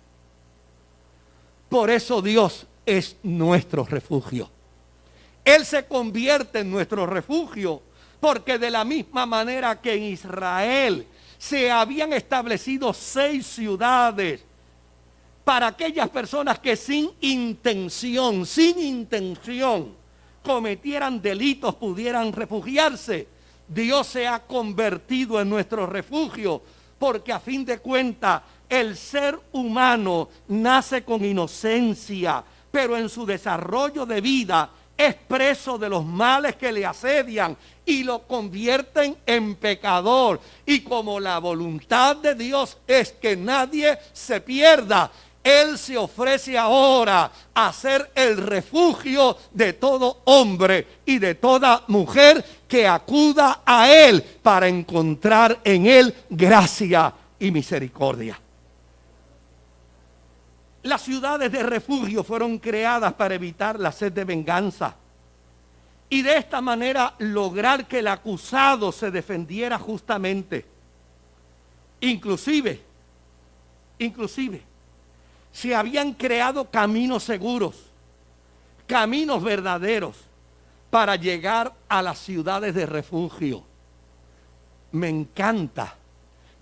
Por eso Dios es nuestro refugio. Él se convierte en nuestro refugio porque de la misma manera que en Israel se habían establecido 6 ciudades para aquellas personas que sin intención cometieran delitos, pudieran refugiarse. Dios se ha convertido en nuestro refugio, porque a fin de cuentas el ser humano nace con inocencia, pero en su desarrollo de vida es preso de los males que le asedian y lo convierten en pecador. Y como la voluntad de Dios es que nadie se pierda, Él se ofrece ahora a ser el refugio de todo hombre y de toda mujer que acuda a Él para encontrar en Él gracia y misericordia. Las ciudades de refugio fueron creadas para evitar la sed de venganza y de esta manera lograr que el acusado se defendiera justamente. Inclusive, se habían creado caminos seguros, caminos verdaderos para llegar a las ciudades de refugio. Me encanta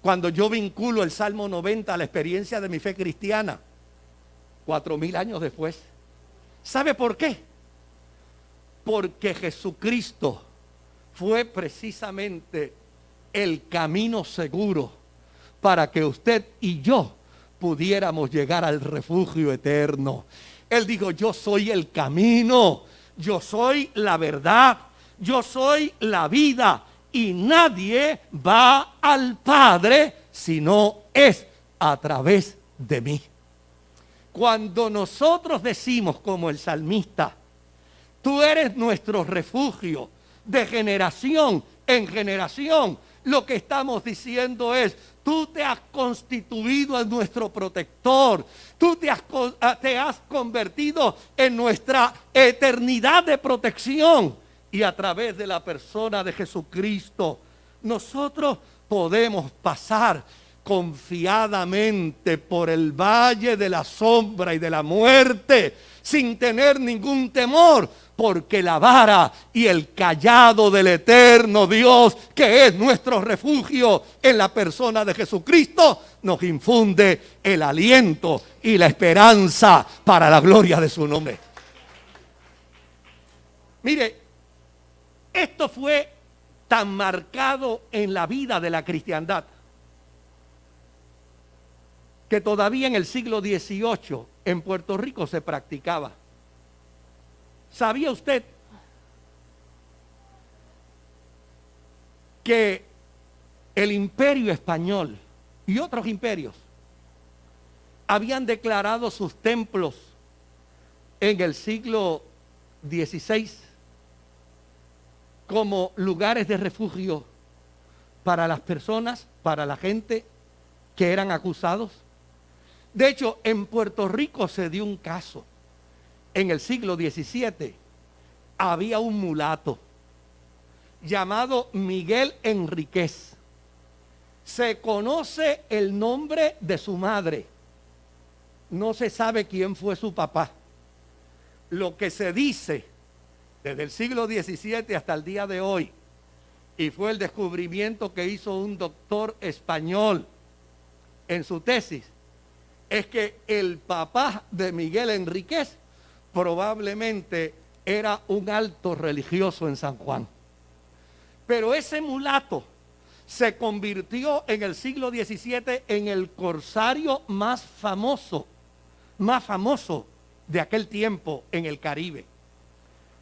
cuando yo vinculo el Salmo 90 a la experiencia de mi fe cristiana, 4000 años después. ¿Sabe por qué? Porque Jesucristo fue precisamente el camino seguro para que usted y yo pudiéramos llegar al refugio eterno. Él dijo, yo soy el camino, yo soy la verdad, yo soy la vida, y nadie va al Padre si no es a través de mí. Cuando nosotros decimos como el salmista, tú eres nuestro refugio de generación en generación, lo que estamos diciendo es, tú te has constituido en nuestro protector, tú te has convertido en nuestra eternidad de protección, y a través de la persona de Jesucristo nosotros podemos pasar confiadamente por el valle de la sombra y de la muerte sin tener ningún temor, porque la vara y el cayado del eterno Dios, que es nuestro refugio en la persona de Jesucristo, nos infunde el aliento y la esperanza para la gloria de su nombre. Mire, esto fue tan marcado en la vida de la cristiandad que todavía en el siglo XVIII en Puerto Rico se practicaba. ¿Sabía usted que el Imperio Español y otros imperios habían declarado sus templos en el siglo XVI como lugares de refugio para las personas, para la gente que eran acusados? De hecho, en Puerto Rico se dio un caso. En el siglo XVII había un mulato llamado Miguel Enríquez. Se conoce el nombre de su madre. No se sabe quién fue su papá. Lo que se dice desde el siglo XVII hasta el día de hoy, y fue el descubrimiento que hizo un doctor español en su tesis, es que el papá de Miguel Enríquez probablemente era un alto religioso en San Juan. Pero ese mulato se convirtió en el siglo XVII en el corsario más famoso de aquel tiempo en el Caribe.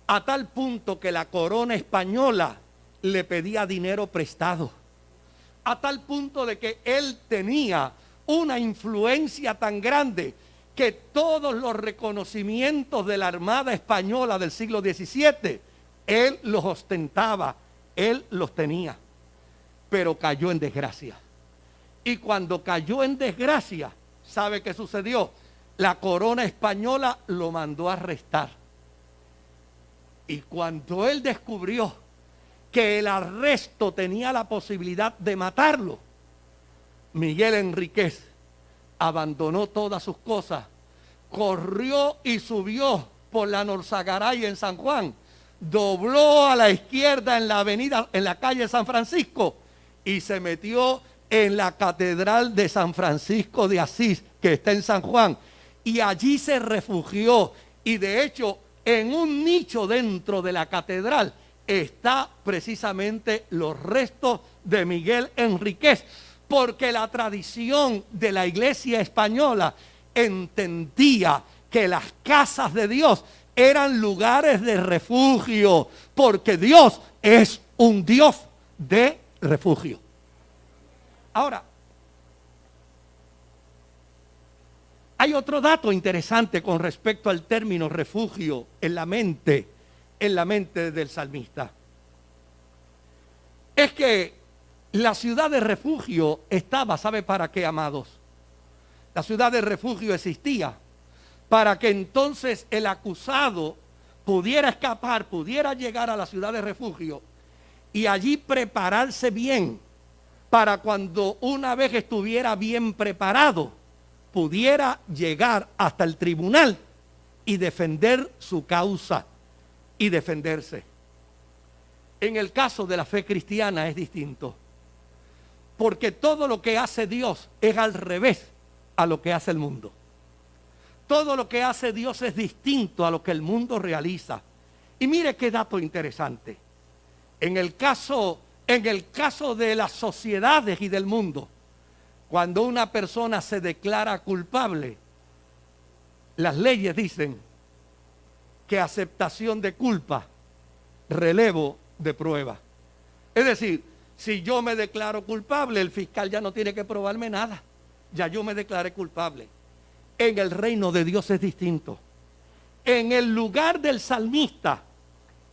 A tal punto que la corona española le pedía dinero prestado. A tal punto de que él tenía una influencia tan grande que todos los reconocimientos de la Armada Española del siglo XVII, él los ostentaba, él los tenía. Pero cayó en desgracia. Y cuando cayó en desgracia, ¿sabe qué sucedió? La corona española lo mandó a arrestar. Y cuando él descubrió que el arresto tenía la posibilidad de matarlo, Miguel Enríquez abandonó todas sus cosas, corrió y subió por la Norzagaray en San Juan, dobló a la izquierda en la avenida, en la calle San Francisco, y se metió en la Catedral de San Francisco de Asís, que está en San Juan, y allí se refugió. Y de hecho, en un nicho dentro de la catedral está precisamente los restos de Miguel Enríquez, porque la tradición de la iglesia española entendía que las casas de Dios eran lugares de refugio, porque Dios es un Dios de refugio. Ahora, hay otro dato interesante con respecto al término refugio en la mente del salmista. Es que la ciudad de refugio estaba, ¿sabe para qué, amados? La ciudad de refugio existía para que entonces el acusado pudiera escapar, pudiera llegar a la ciudad de refugio y allí prepararse bien, para cuando una vez estuviera bien preparado, pudiera llegar hasta el tribunal y defender su causa y defenderse. En el caso de la fe cristiana es distinto, porque todo lo que hace Dios es al revés a lo que hace el mundo. Todo lo que hace Dios es distinto a lo que el mundo realiza. Y mire qué dato interesante. En el caso de las sociedades y del mundo, cuando una persona se declara culpable, las leyes dicen que aceptación de culpa, relevo de prueba. Es decir, si yo me declaro culpable, el fiscal ya no tiene que probarme nada. Ya yo me declaré culpable. En el reino de Dios es distinto. En el lugar del salmista,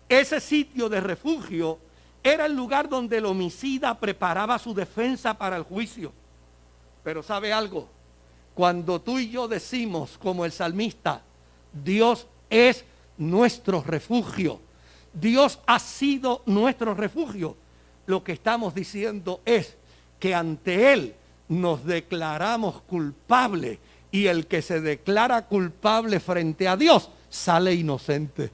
ese sitio de refugio era el lugar donde el homicida preparaba su defensa para el juicio. Pero ¿sabe algo? Cuando tú y yo decimos, como el salmista, Dios es nuestro refugio, Dios ha sido nuestro refugio, lo que estamos diciendo es que ante Él nos declaramos culpables, y el que se declara culpable frente a Dios sale inocente.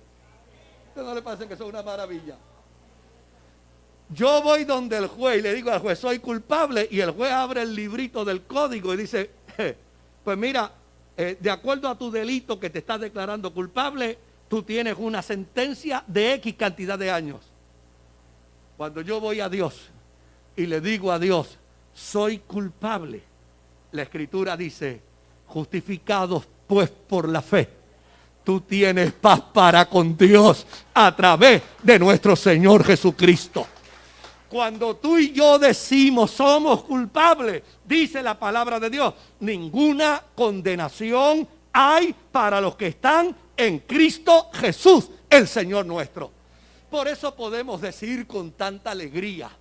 ¿No le parece que eso es una maravilla? Yo voy donde el juez y le digo al juez, soy culpable, y el juez abre el librito del código y dice, pues mira, de acuerdo a tu delito que te estás declarando culpable, tú tienes una sentencia de X cantidad de años. Cuando yo voy a Dios y le digo a Dios, soy culpable, la Escritura dice, justificados pues por la fe, tú tienes paz para con Dios a través de nuestro Señor Jesucristo. Cuando tú y yo decimos somos culpables, dice la palabra de Dios, ninguna condenación hay para los que están en Cristo Jesús, el Señor nuestro. Por eso podemos decir con tanta alegría,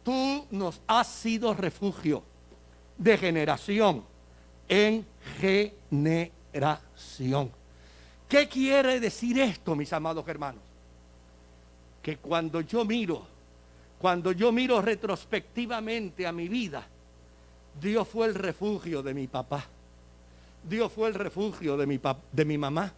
tú nos has sido refugio de generación en generación. ¿Qué quiere decir esto, mis amados hermanos? Que cuando yo miro retrospectivamente a mi vida, Dios fue el refugio de mi papá, Dios fue el refugio de mi mamá,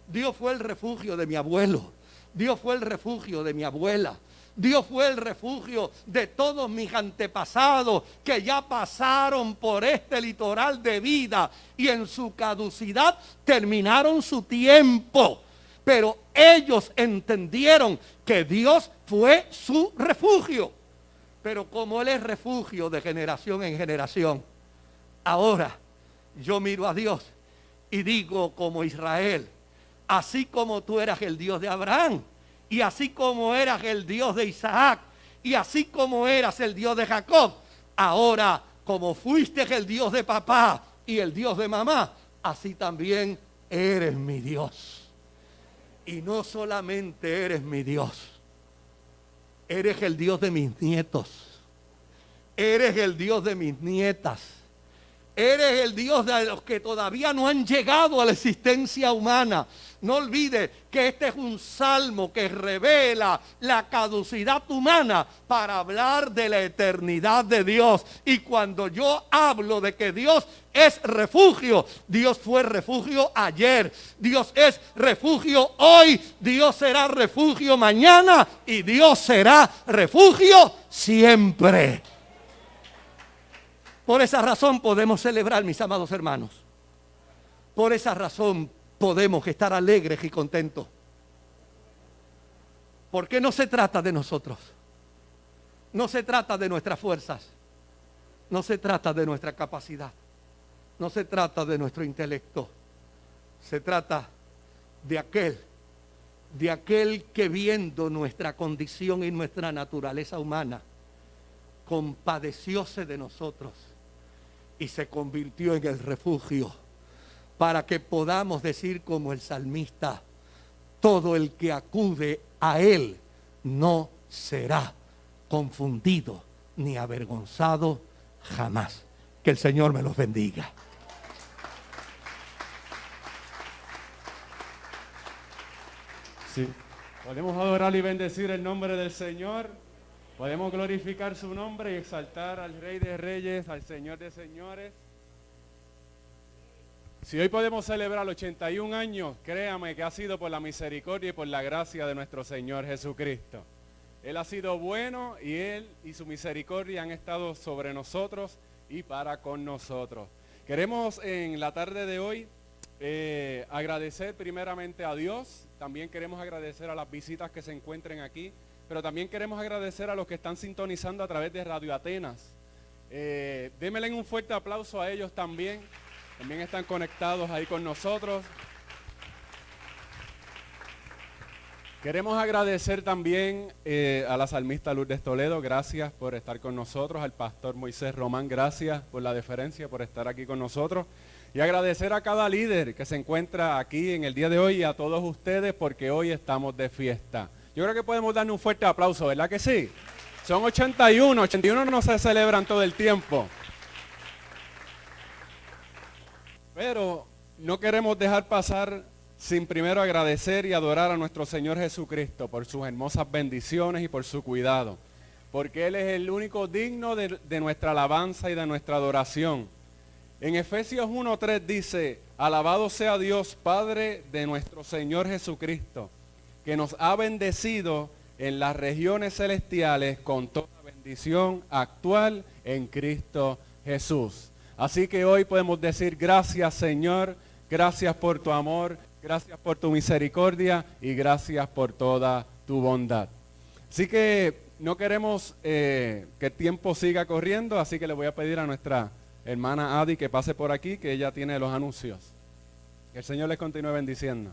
Dios fue el refugio de mi abuelo, Dios fue el refugio de mi abuela, Dios fue el refugio de todos mis antepasados que ya pasaron por este litoral de vida y en su caducidad terminaron su tiempo. Pero ellos entendieron que Dios fue su refugio. Pero como Él es refugio de generación en generación, ahora yo miro a Dios y digo como Israel, así como tú eras el Dios de Abraham, y así como eras el Dios de Isaac, y así como eras el Dios de Jacob, ahora como fuiste el Dios de papá y el Dios de mamá, así también eres mi Dios. Y no solamente eres mi Dios, eres el Dios de mis nietos, eres el Dios de mis nietas, eres el Dios de los que todavía no han llegado a la existencia humana. No olvide que este es un salmo que revela la caducidad humana para hablar de la eternidad de Dios. Y cuando yo hablo de que Dios es refugio, Dios fue refugio ayer, Dios es refugio hoy, Dios será refugio mañana y Dios será refugio siempre. Por esa razón podemos celebrar, mis amados hermanos. Por esa razón podemos estar alegres y contentos. Porque no se trata de nosotros. No se trata de nuestras fuerzas. No se trata de nuestra capacidad. No se trata de nuestro intelecto. Se trata de aquel que viendo nuestra condición y nuestra naturaleza humana, compadecióse de nosotros y se convirtió en el refugio para que podamos decir como el salmista, todo el que acude a Él no será confundido ni avergonzado jamás. Que el Señor me los bendiga. Sí. Podemos adorar y bendecir el nombre del Señor. Podemos glorificar su nombre y exaltar al Rey de Reyes, al Señor de Señores. Si hoy podemos celebrar 81 años, créame que ha sido por la misericordia y por la gracia de nuestro Señor Jesucristo. Él ha sido bueno y Él y su misericordia han estado sobre nosotros y para con nosotros. Queremos en la tarde de hoy agradecer primeramente a Dios. También queremos agradecer a las visitas que se encuentren aquí. Pero también queremos agradecer a los que están sintonizando a través de Radio Atenas. Démele un fuerte aplauso a ellos también. También están conectados ahí con nosotros. Queremos agradecer también a la salmista Lourdes Toledo. Gracias por estar con nosotros. Al pastor Moisés Román, gracias por la deferencia, por estar aquí con nosotros. Y agradecer a cada líder que se encuentra aquí en el día de hoy y a todos ustedes porque hoy estamos de fiesta. Yo creo que podemos darle un fuerte aplauso, ¿verdad que sí? Son 81 no se celebran todo el tiempo. Pero no queremos dejar pasar sin primero agradecer y adorar a nuestro Señor Jesucristo por sus hermosas bendiciones y por su cuidado. Porque Él es el único digno de nuestra alabanza y de nuestra adoración. En Efesios 1:3 dice, alabado sea Dios Padre de nuestro Señor Jesucristo, que nos ha bendecido en las regiones celestiales con toda bendición actual en Cristo Jesús. Así que hoy podemos decir gracias Señor, gracias por tu amor, gracias por tu misericordia y gracias por toda tu bondad. Así que no queremos que el tiempo siga corriendo, así que le voy a pedir a nuestra hermana Adi que pase por aquí, que ella tiene los anuncios. Que el Señor les continúe bendiciendo.